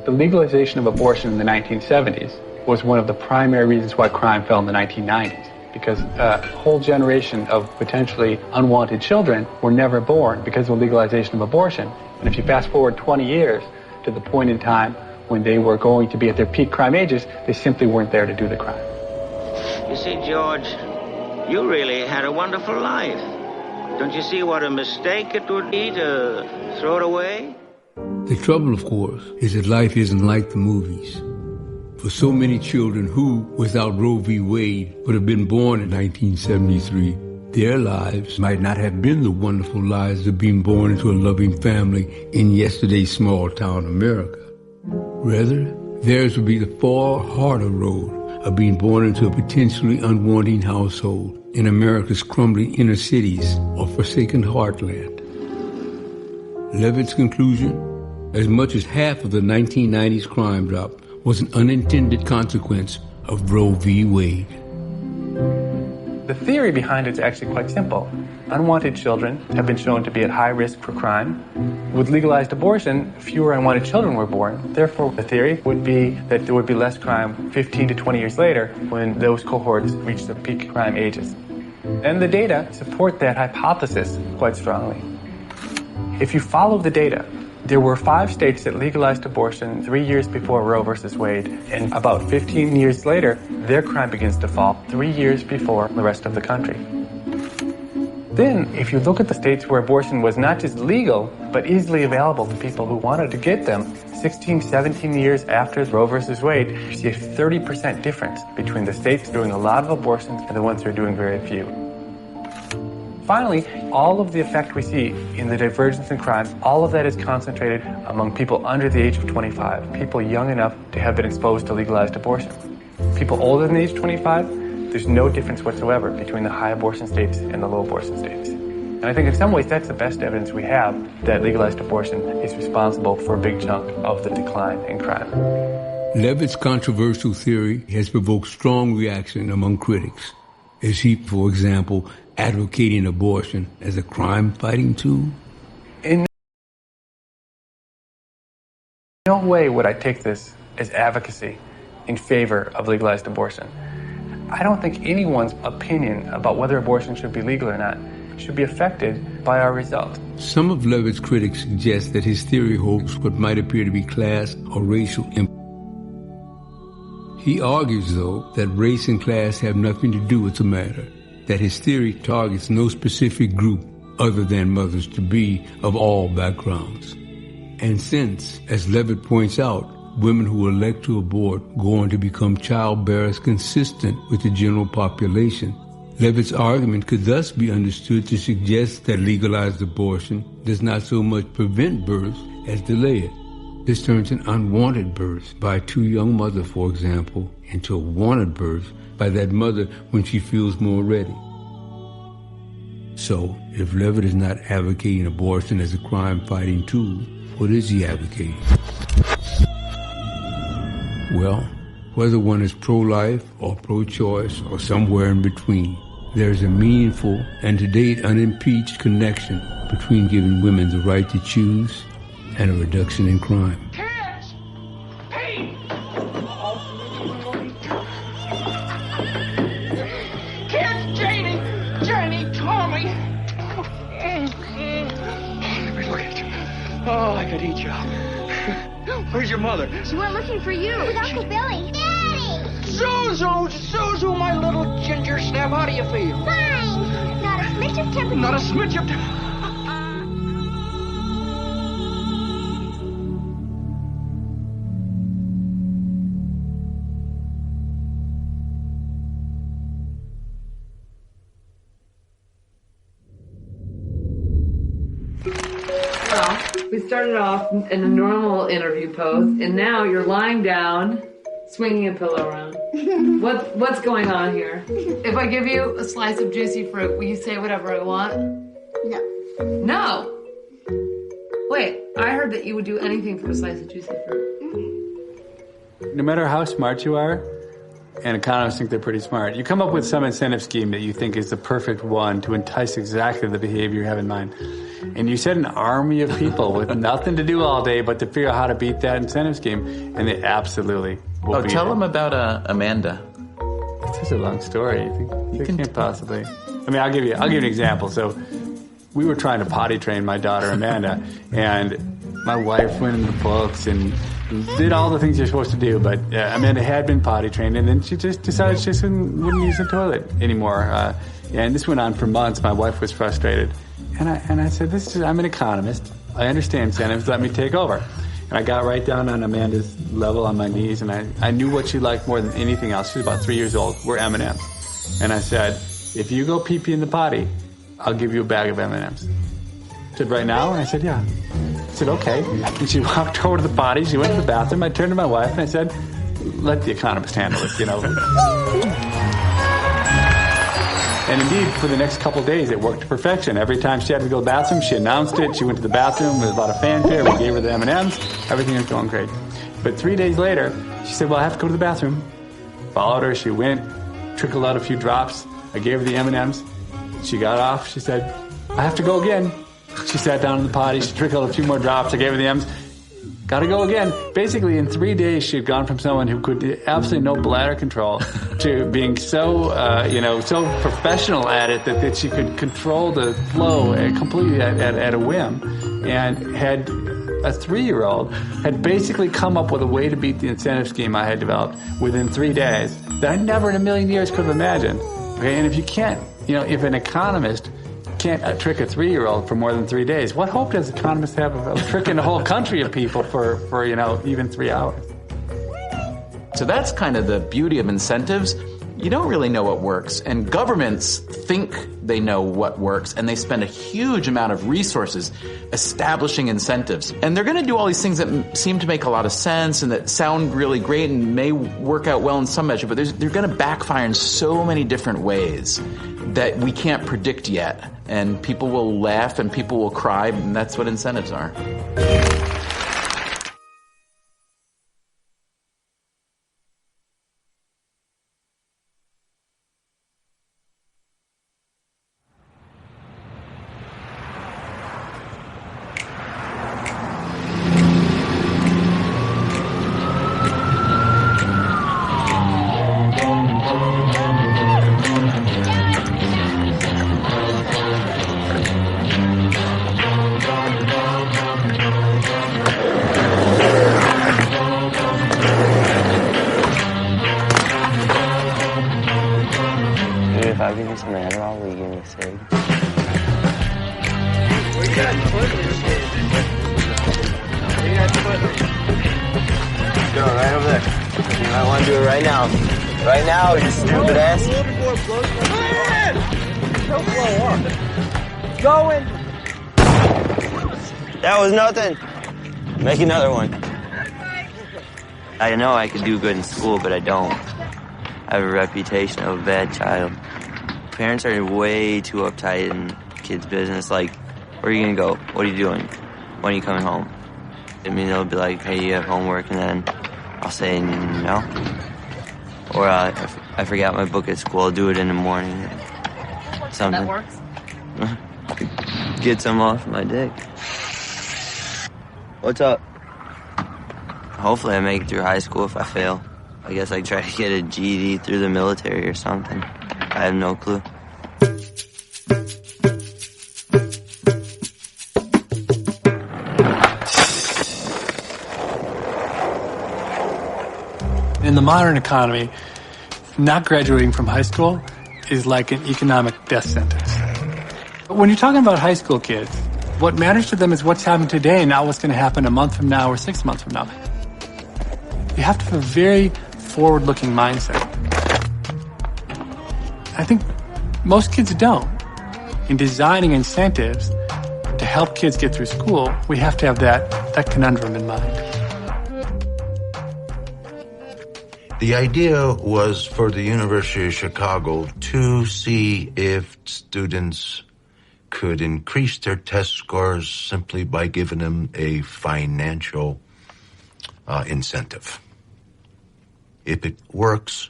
The legalization of abortion in the 1970s was one of the primary reasons why crime fell in the 1990s, because a whole generation of potentially unwanted children were never born because of the legalization of abortion. And if you fast forward 20 years to the point in time when they were going to be at their peak crime ages, they simply weren't there to do the crime.
You see, George, you really had a wonderful life. Don't you see what a mistake it would be to throw it away?
The trouble, of course, is that life isn't like the movies. For so many children who, without Roe v. Wade, would have been born in 1973, their lives might not have been the wonderful lives of being born into a loving family in yesterday's small-town America. Rather, theirs would be the far harder road of being born into a potentially unwanting household in America's crumbling inner cities or forsaken heartland. Levitt's conclusion? As much as half of the 1990s crime drop was an unintended consequence of Roe v. Wade.
The theory behind it is actually quite simple. Unwanted children have been shown to be at high risk for crime. With legalized abortion, fewer unwanted children were born. Therefore, the theory would be that there would be less crime 15 to 20 years later when those cohorts reach the peak crime ages. And the data support that hypothesis quite strongly. If you follow the data, There were 5 states that legalized abortion 3 years before Roe versus Wade, and about 15 years later, their crime begins to fall 3 years before the rest of the country. Then, if you look at the states where abortion was not just legal, but easily available to people who wanted to get them, 16, 17 years after Roe versus Wade, you see a 30% difference between the states doing a lot of abortions and the ones who are doing very few. Finally, all of the effect we see in the divergence in crime, all of that is concentrated among people under the age of 25, people young enough to have been exposed to legalized abortion. People older than age 25, there's no difference whatsoever between the high abortion states and the low abortion states. And I think in some ways that's the best evidence we have that legalized abortion is responsible for a big chunk of the decline in crime.
Levitt's controversial theory has provoked strong reaction among critics. Is he, for example, advocating abortion as a crime-fighting tool?
In no way would I take this as advocacy in favor of legalized abortion. I don't think anyone's opinion about whether abortion should be legal or not should be affected by our results.
Some of Levitt's critics suggest that his theory holds what might appear to be class or racial He argues, though, that race and class have nothing to do with the matter, that his theory targets no specific group other than mothers-to-be of all backgrounds. And since, as Levitt points out, women who elect to abort go on to become childbearers consistent with the general population, Levitt's argument could thus be understood to suggest that legalized abortion does not so much prevent births as delay it. This turns an unwanted birth by a too young mother, for example, into a wanted birth by that mother when she feels more ready. So, if Levitt is not advocating abortion as a crime-fighting tool, what is he advocating? Well, whether one is pro-life or pro-choice or somewhere in between, there is a meaningful and to date unimpeached connection between giving women the right to choose and a reduction in crime.
Kids! Hey! Kids! Janie! Tommy! Let me look at you. Oh, I could eat you. Where's your mother?
She went looking for you. With Uncle Billy. Daddy!
Suzu, my little ginger snap. How do you feel?
Fine. Not a smidge of temperature.
Not a smidge of temperature.
We started off in a normal interview pose, and now you're lying down, swinging a pillow around. What's going on here? If I give you a slice of juicy fruit, will you say whatever I want?
No.
No! Wait, I heard that you would do anything for a slice of juicy fruit.
No matter how smart you are, and economists think they're pretty smart, you come up with some incentive scheme that you think is the perfect one to entice exactly the behavior you have in mind. And you set an army of people with nothing to do all day but to figure out how to beat that incentive scheme, and they absolutely will beat it.
Tell them about Amanda.
It's such a long story. You can't possibly. I mean, I'll give you an example. So we were trying to potty train my daughter Amanda, and my wife went in the books and did all the things you're supposed to do, but Amanda had been potty trained, and then she just decided she wouldn't use the toilet anymore. And this went on for months. My wife was frustrated. And I said, I'm an economist. I understand incentives. Let me take over. And I got right down on Amanda's level on my knees, and I knew what she liked more than anything else. She was about 3 years old. Were M&Ms. And I said, if you go pee-pee in the potty, I'll give you a bag of M&Ms. She said, right now? And I said, yeah. I said, okay. And she walked over to the potty. She went to the bathroom. I turned to my wife, and I said, let the economist handle it, And indeed, for the next couple of days, it worked to perfection. Every time she had to go to the bathroom, she announced it. She went to the bathroom with a lot of fanfare. We gave her the M&Ms. Everything was going great. But 3 days later, she said, well, I have to go to the bathroom. Followed her. She went, trickled out a few drops. I gave her the M&Ms. She got off. She said, I have to go again. She sat down in the potty. She trickled a few more drops. I gave her the M's. Got to go again. Basically, in 3 days, she had gone from someone who could do absolutely no bladder control to being so professional at it that she could control the flow completely at a whim, and had a 3-year-old had basically come up with a way to beat the incentive scheme I had developed within 3 days that I never in a million years could have imagined. Okay, and if you can't, if an economist can't trick a 3-year-old for more than 3 days, what hope does economists have of tricking a whole country of people for even 3 hours?
So that's kind of the beauty of incentives. You don't really know what works, and governments think they know what works, and they spend a huge amount of resources establishing incentives. And they're going to do all these things that seem to make a lot of sense and that sound really great and may work out well in some measure, but they're going to backfire in so many different ways that we can't predict yet. And people will laugh and people will cry, and that's what incentives are.
If I give you some Adderall, will you give me a cig?
Where you at putting this shit? Where you at putting it?
Go right over there. You might want to do it right now. Right now, you stupid ass.
Don't blow up. Going.
That was nothing. Make another one. I know I could do good in school, but I don't. I have a reputation of a bad child. Parents are way too uptight in kids' business. Like, where are you going to go? What are you doing? When are you coming home? I mean, they'll be like, hey, you have homework, and then I'll say no. Or I forgot my book at school, I'll do it in the morning. Something.
That works?
Get some off my dick. What's up? Hopefully I make it through high school. If I fail, I guess I try to get a GED through the military or something. I have no clue.
In the modern economy, not graduating from high school is like an economic death sentence. But when you're talking about high school kids, what matters to them is what's happening today, not what's going to happen a month from now or 6 months from now. You have to have a very forward-looking mindset. I think most kids don't. In designing incentives to help kids get through school, we have to have that conundrum in mind.
The idea was for the University of Chicago to see if students could increase their test scores simply by giving them a financial incentive. If it works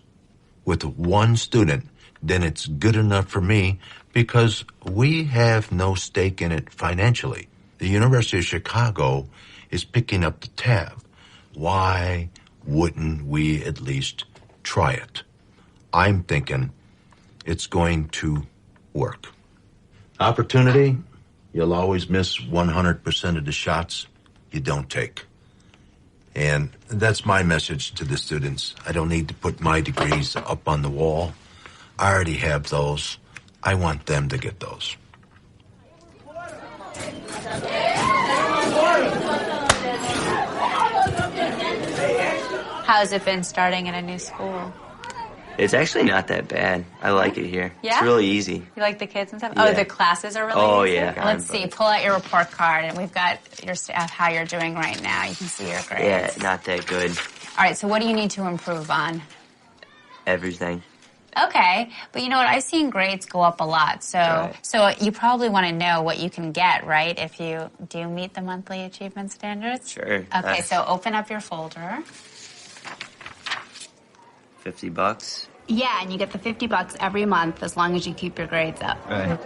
with one student, then it's good enough for me because we have no stake in it financially. The University of Chicago is picking up the tab. Why wouldn't we at least try it? I'm thinking it's going to work. Opportunity, you'll always miss 100% of the shots you don't take. And that's my message to the students. I don't need to put my degrees up on the wall. I already have those. I want them to get those.
How's it been starting in a new school?
It's actually not that bad. I like it here.
Yeah?
It's really easy.
You like the kids and stuff?
Yeah.
Oh, the classes are really easy?
Yeah.
Let's see. Pull out your report card, and we've got your how you're doing right now. You can see your grades.
Yeah, not that good.
All right, so what do you need to improve on?
Everything.
Okay, but you know what? I've seen grades go up a lot, so you probably want to know what you can get, right? If you do meet the monthly achievement standards.
Sure.
Okay, so open up your folder.
$50.
Yeah, and you get the $50 every month as long as you keep your grades up.
Right.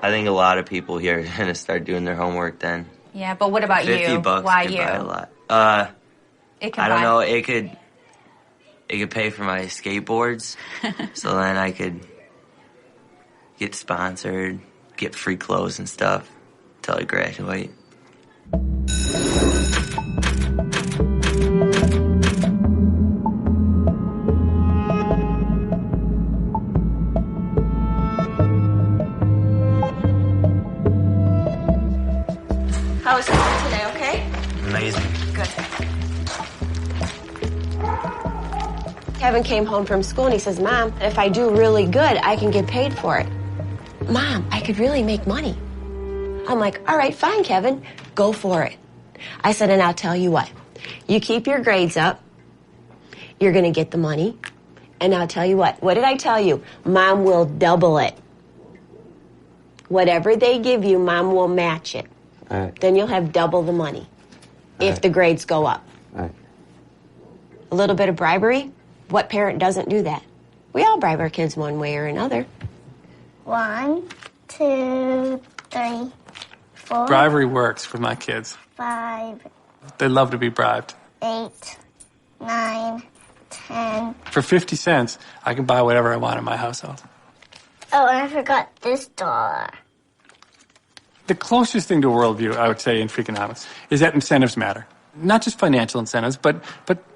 I think a lot of people here are gonna start doing their homework then.
Yeah, but what about you?
$50
Why
could
you?
buy a lot.
It can
I don't
buy-
know. It could pay for my skateboards, so then I could get sponsored, get free clothes and stuff till I graduate.
Kevin came home from school and he says, Mom, if I do really good, I can get paid for it. Mom, I could really make money. I'm like, all right, fine, Kevin, go for it. I said, and I'll tell you what, you keep your grades up, you're going to get the money, and I'll tell you what did I tell you? Mom will double it. Whatever they give you, Mom will match it.
All right.
Then you'll have double the money if the grades go up.
All right.
A little bit of bribery? What parent doesn't do that? We all bribe our kids one way or another.
1, 2, 3, 4.
Bribery works with my kids.
5.
They love to be bribed.
8, 9, 10.
For 50 cents, I can buy whatever I want in my household.
Oh, and I forgot this dollar.
The closest thing to a worldview, I would say, in Freakonomics, is that incentives matter. Not just financial incentives, but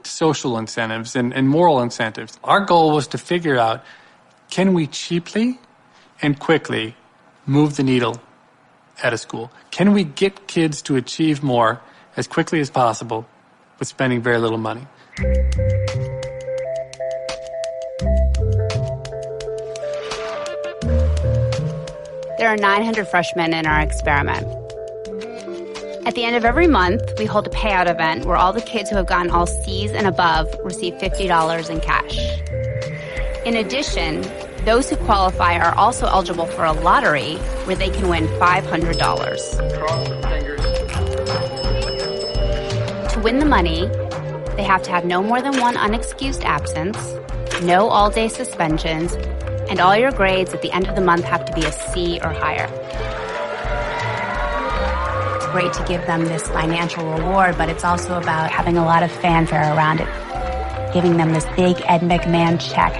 social incentives and moral incentives. Our goal was to figure out, can we cheaply and quickly move the needle at a school? Can we get kids to achieve more as quickly as possible with spending very little money?
There are 900 freshmen in our experiment. At the end of every month, we hold a payout event where all the kids who have gotten all C's and above receive $50 in cash. In addition, those who qualify are also eligible for a lottery where they can win $500.
Cross the fingers.
To win the money, they have to have no more than one unexcused absence, no all-day suspensions, and all your grades at the end of the month have to be a C or higher. It's great to give them this financial reward, but it's also about having a lot of fanfare around it, giving them this big Ed McMahon check,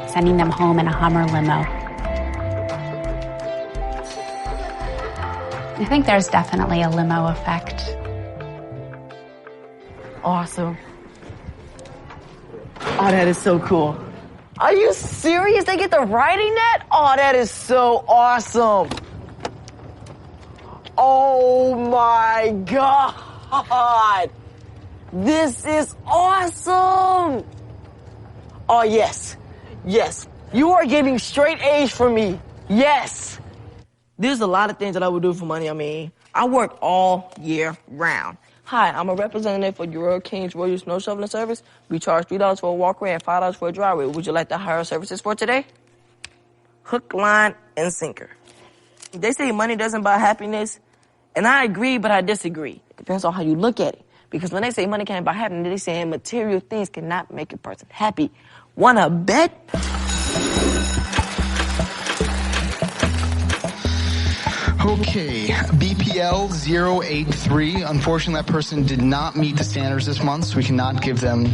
sending them home in a Hummer limo. I think there's definitely a limo effect.
Awesome. Oh, that is so cool. Are you serious? They get the writing net? Oh, that is so awesome. Oh my God. This is awesome. Oh, yes. Yes. You are getting straight A's from me. Yes. There's a lot of things that I would do for money. I mean, I work all year round. Hi, I'm a representative for Euro Kings Royal Snow Shoveling Service. We charge $3 for a walkway and $5 for a driveway. Would you like to hire our services for today? Hook, line, and sinker. They say money doesn't buy happiness, and I agree, but I disagree. It depends on how you look at it. Because when they say money can't buy happiness, they're saying material things cannot make a person happy. Wanna bet?
Okay, BPL 083. Unfortunately, that person did not meet the standards this month, so we cannot give them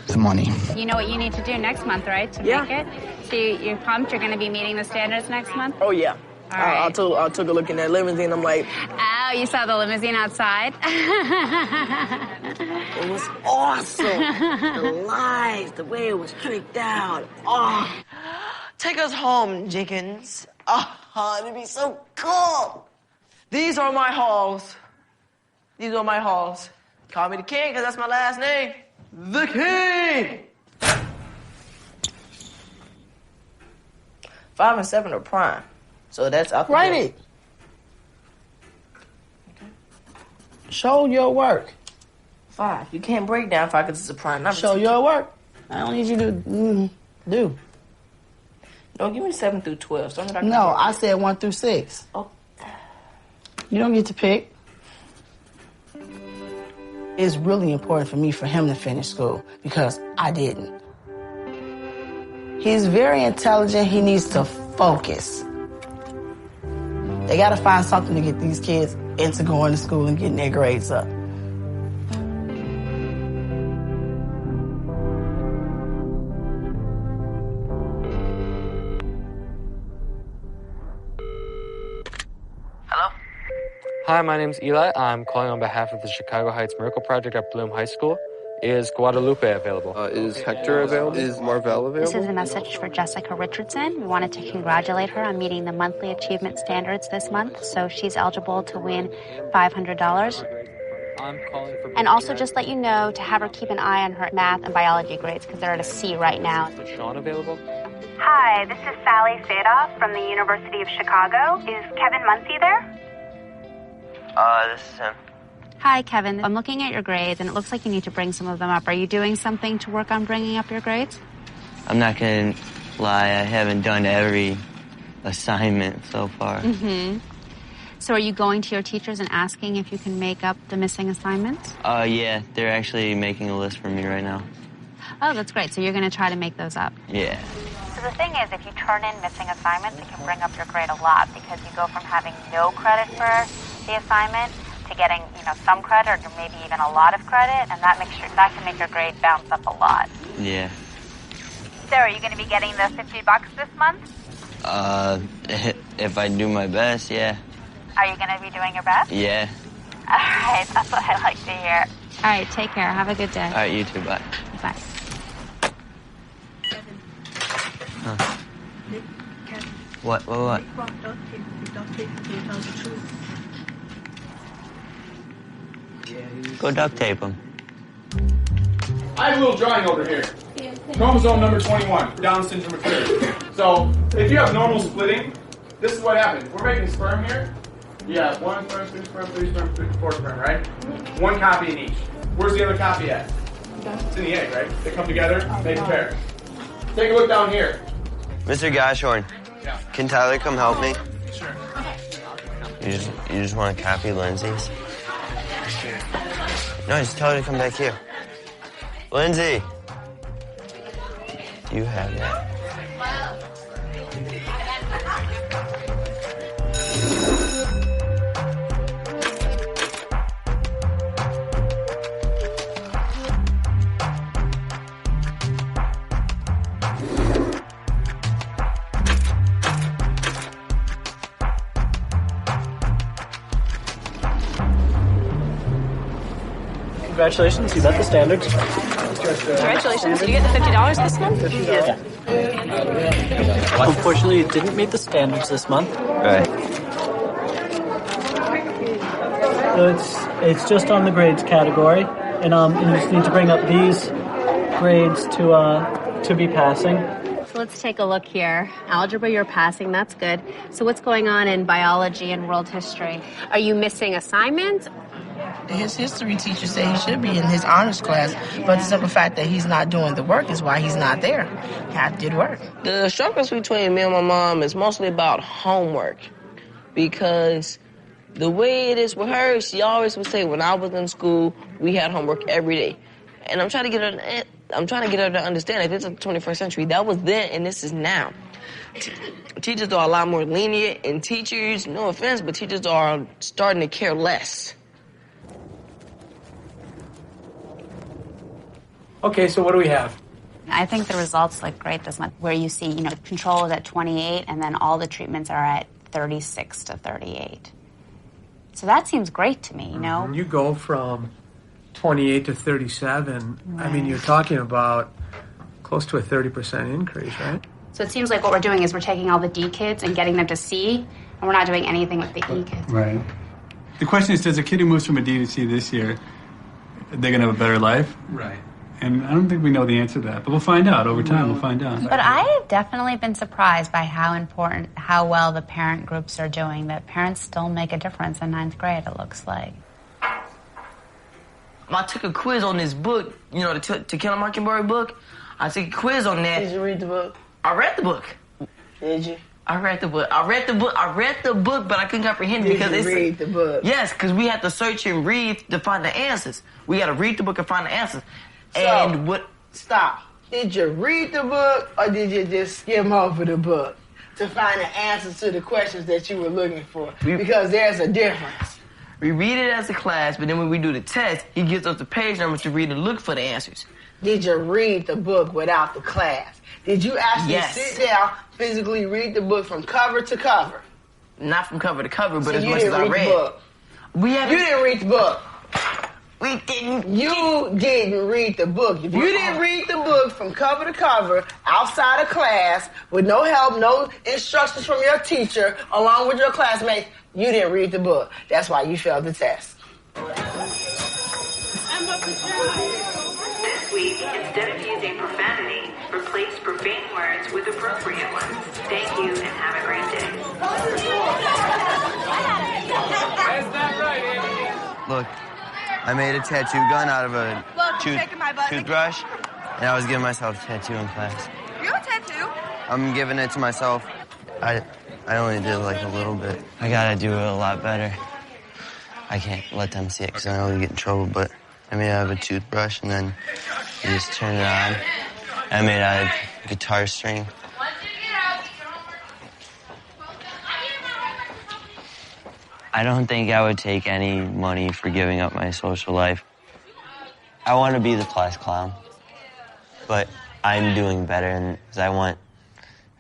the money.
You know what you need to do next month, right, to make it? So you're pumped you're going to be meeting the standards next month?
Oh, yeah.
All right.
I took a look in that limousine. I'm like...
Oh, you saw the limousine outside?
It was awesome. The lights, the way it was tricked out. Oh, take us home, Jenkins. Oh, it'd be so cool. These are my halls. These are my halls. Call me the king, because that's my last name. The king! 5 and 7 are prime. So that's up there. Write it. Show your work. 5. You can't break down 5 because it's a prime number. Show your work. I don't need you to do. No, give me 7 through 12. Something no, I said 1 through 6. Oh. You don't get to pick. It's really important for me for him to finish school because I didn't. He's very intelligent. He needs to focus. They got to find something to get these kids into going to school and getting their grades up.
Hi, my name's Eli. I'm calling on behalf of the Chicago Heights Miracle Project at Bloom High School. Is Guadalupe available?
Is Hector available? Is Marvell available?
This is a message for Jessica Richardson. We wanted to congratulate her on meeting the monthly achievement standards this month, so she's eligible to win $500.
I'm calling for...
And also just let you know to have her keep an eye on her math and biology grades because they're at a C right now.
Is Sean available?
Hi, this is Sally Sadoff from the University of Chicago. Is Kevin Muncie there?
This is him.
Hi, Kevin. I'm looking at your grades, and it looks like you need to bring some of them up. Are you doing something to work on bringing up your grades?
I'm not gonna lie, I haven't done every assignment so far.
Mm-hmm. So are you going to your teachers and asking if you can make up the missing assignments?
Yeah, they're actually making a list for me right now.
Oh, that's great. So you're going to try to make those up.
Yeah.
So the thing is, if you turn in missing assignments, it can bring up your grade a lot because you go from having no credit for the assignment to getting, some credit or maybe even a lot of credit, and that can make your grade bounce up a lot.
Yeah.
So are you going to be getting the $50 this month?
If I do my best, yeah.
Are you going to be doing your best?
Yeah.
All right, that's what I like to hear.
All right, take care. Have a good day.
All right, you too. Bye.
Bye.
Huh. What? Go duct tape them.
I have a little drawing over here. Chromosome number 21, Down syndrome occurs. So, if you have normal splitting, this is what happens. We're making sperm here. You have 1 sperm, 2 sperm, 3 sperm, 4 sperm, right? One copy in each. Where's the other copy at? It's in the egg, right? They come together, make a pair. Take a look down here.
Mr. Goshorn, can Tyler come help me?
Sure.
You just want to copy Lindsay's? No, just tell her to come back here. Lindsay! Do you have that?
Congratulations, you met the standards.
Congratulations, did you get the $50 this month?
Yeah. Unfortunately, you didn't meet the standards this month.
Right.
So it's just on the grades category, and you just need to bring up these grades to be passing.
So let's take a look here. Algebra, you're passing. That's good. So what's going on in biology and world history? Are you missing assignments?
His history teacher said he should be in his honors class, but the simple fact that he's not doing the work is why he's not there. He did work.
The struggles between me and my mom is mostly about homework, because the way it is with her, she always would say when I was in school, we had homework every day. And I'm trying to get her to understand that this is the 21st century. That was then and this is now. Teachers are a lot more lenient, and teachers, no offense, but teachers are starting to care less.
Okay, so what do we have?
I think the results look great this month, where you see, control is at 28, and then all the treatments are at 36 to 38. So that seems great to me,
When you go from 28 to 37,
Right.
I mean, you're talking about close to a 30% increase, right?
So it seems like what we're doing is we're taking all the D kids and getting them to C, and we're not doing anything with the E kids.
Right. The question is, does a kid who moves from a D to C this year, they're going to have a better life?
Right.
And I don't think we know the answer to that, but we'll find out over time. We'll find out.
But I have definitely been surprised by how well the parent groups are doing, that parents still make a difference in 9th grade, it looks like.
I took a quiz on this book, the To Kill a Mockingbird book. I took a quiz on that.
Did you read the book?
I read the book.
Did you?
I read the book, but I couldn't comprehend it because
Did you read the book?
Yes, because we had to search and read to find the answers. We got to read the book and find the answers.
Stop. Did you read the book, or did you just skim over the book to find the answers to the questions that you were looking for? Because there's a difference.
We read it as a class, but then when we do the test, he gives us the page numbers to read and look for the answers.
Did you read the book without the class? Did you actually sit down, physically read the book from cover to cover?
Not from cover to cover, but
So
as much as I read.
You didn't read the book.
We didn't.
You didn't read the book. If you didn't read the book from cover to cover, outside of class, with no help, no instructions from your teacher, along with your classmates, you didn't read the book. That's why you failed the test.
This week, instead of using profanity, replace profane words with appropriate ones. Thank you and have a great day.
That's not right, Anthony.
Look, I made a tattoo gun out of a toothbrush, and I was giving myself a tattoo in class.
You have a tattoo?
I'm giving it to myself. I only did like a little bit. I gotta do it a lot better. I can't let them see it because I know they get in trouble, but I made it out of a toothbrush, and then you just turn it on. I made it out of guitar string. I don't think I would take any money for giving up my social life. I want to be the class clown, but I'm doing better because I want,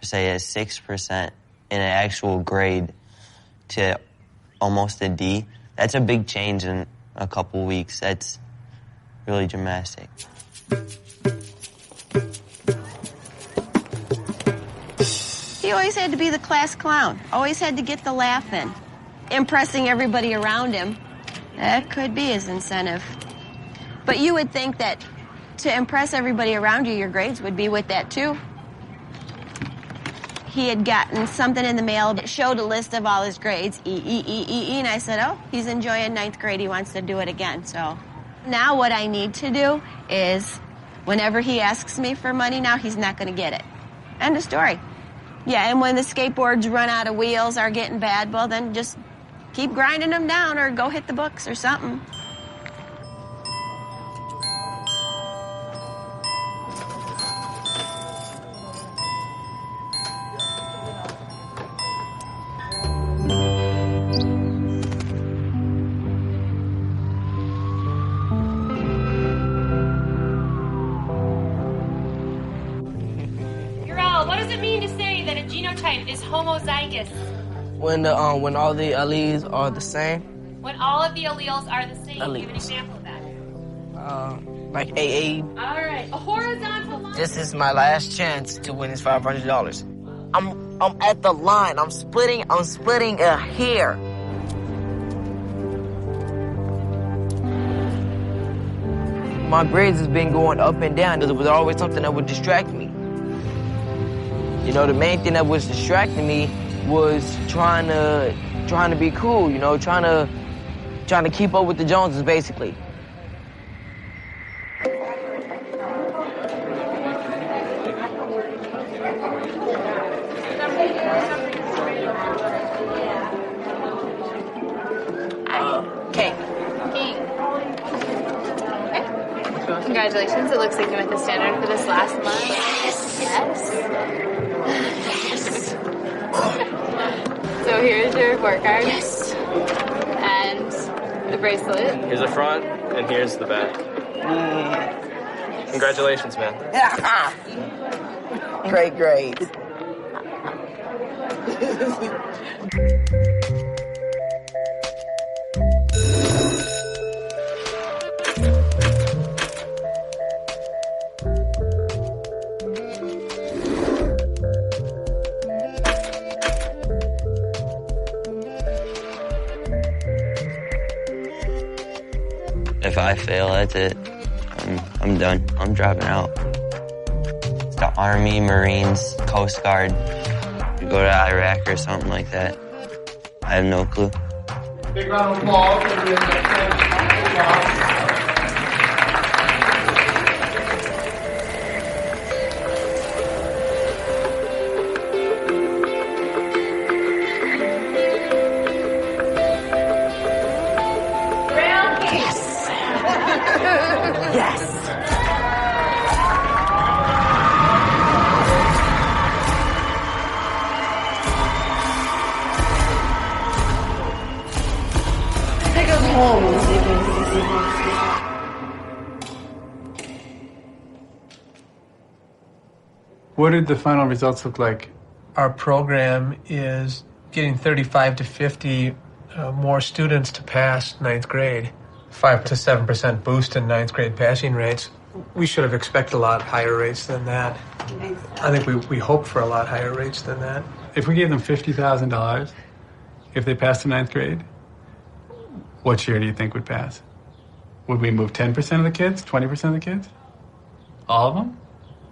say, a 6% in an actual grade to almost a D. That's a big change in a couple weeks. That's really dramatic.
He always had to be the class clown, always had to get the laugh in. Impressing everybody around him, that could be his incentive. But you would think that to impress everybody around you, your grades would be with that too. He had gotten something in the mail that showed a list of all his grades, E, and I said, oh, he's enjoying ninth grade, he wants to do it again. So now what I need to do is, whenever he asks me for money now, he's not going to get it. End of story. Yeah, and when the skateboards run out of wheels, are getting bad, well, then just keep grinding them down or go hit the books or something.
What does it mean to say that a genotype is homozygous?
When all the alleles are the same.
When all of the alleles are the same.
Alleles.
Give an example of that.
Like AA.
All right. A horizontal line.
This is my last chance to win this $500. I'm at the line. I'm splitting a hair. My grades has been going up and down. There was always something that would distract me. You know, the main thing that was distracting me was trying to be cool, you know, trying to keep up with the Joneses, basically.
Congratulations. It looks like you met the standard for this last month. Yes. So here's your report card. Yes. And the bracelet.
Here's the front, and here's the back. Congratulations, man.
Great grades.
If I fail, that's it. I'm done. I'm dropping out. It's the Army, Marines, Coast Guard. You go to Iraq or something like that. I have no clue.
Big round of applause for the
What did the final results look like?
Our program is getting 35 to 50 more students to pass ninth grade. 5 to 7% boost in ninth grade passing rates. We should have expected a lot higher rates than that. I think we hoped for a lot higher rates than that.
If we gave them $50,000, if they passed the ninth grade, what year do you think would pass? Would we move 10% of the kids, 20% of the kids? All of them?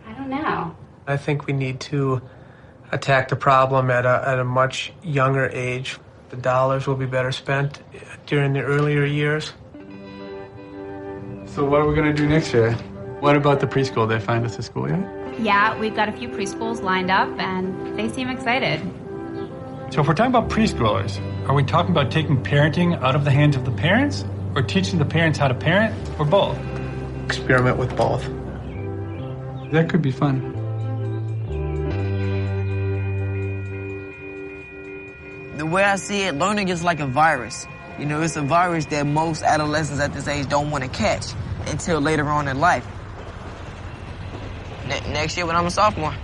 I don't know.
I think we need to attack the problem at a much younger age. The dollars will be better spent during the earlier years.
So what are we going to do next year? What about the preschool? Did they find us a school yet?
Yeah, we've got a few preschools lined up, and they seem excited.
So if we're talking about preschoolers, are we talking about taking parenting out of the hands of the parents, or teaching the parents how to parent, or both?
Experiment with both.
That could be fun.
The way I see it, learning is like a virus. You know, it's a virus that most adolescents at this age don't want to catch until later on in life. Next year when I'm a sophomore,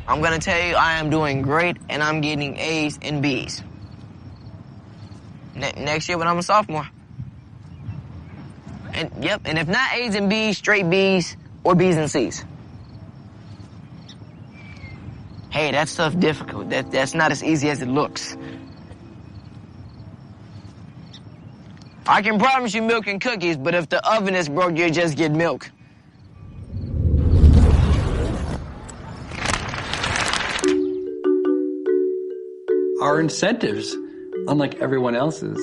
I'm going to tell you I am doing great and I'm getting A's and B's. Next year when I'm a sophomore. And if not A's and B's, straight B's or B's and C's. Hey, that stuff's difficult. That's not as easy as it looks. I can promise you milk and cookies, but if the oven is broke, you'll just get milk.
Our incentives, unlike everyone else's,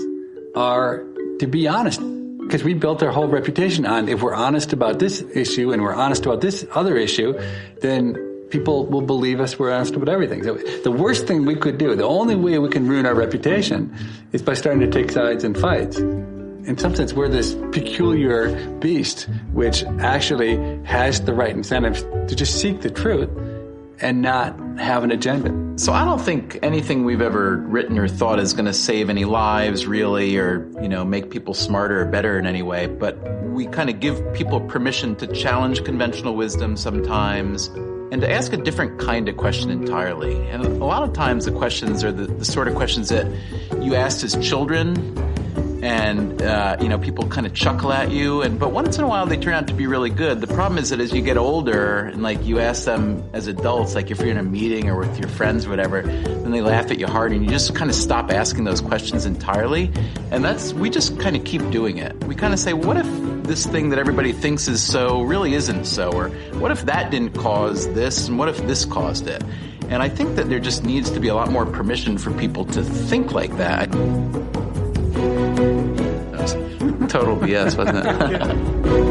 are to be honest. Because we built our whole reputation on if we're honest about this issue and we're honest about this other issue, then people will believe us we're honest about everything. So the worst thing we could do, the only way we can ruin our reputation is by starting to take sides in fights. In some sense, we're this peculiar beast which actually has the right incentives to just seek the truth and not have an agenda.
So I don't think anything we've ever written or thought is going to save any lives, really, or, make people smarter or better in any way. But we kind of give people permission to challenge conventional wisdom sometimes and to ask a different kind of question entirely. And a lot of times the questions are the sort of questions that you asked as children, and people kind of chuckle at you, but once in a while they turn out to be really good. The problem is that as you get older and you ask them as adults, if you're in a meeting or with your friends or whatever, then they laugh at you hard and you just kind of stop asking those questions entirely. And we just kind of keep doing it. We kind of say, what if this thing that everybody thinks is so really isn't so? Or what if that didn't cause this, and what if this caused it? And I think that there just needs to be a lot more permission for people to think like that. That was total BS, wasn't it?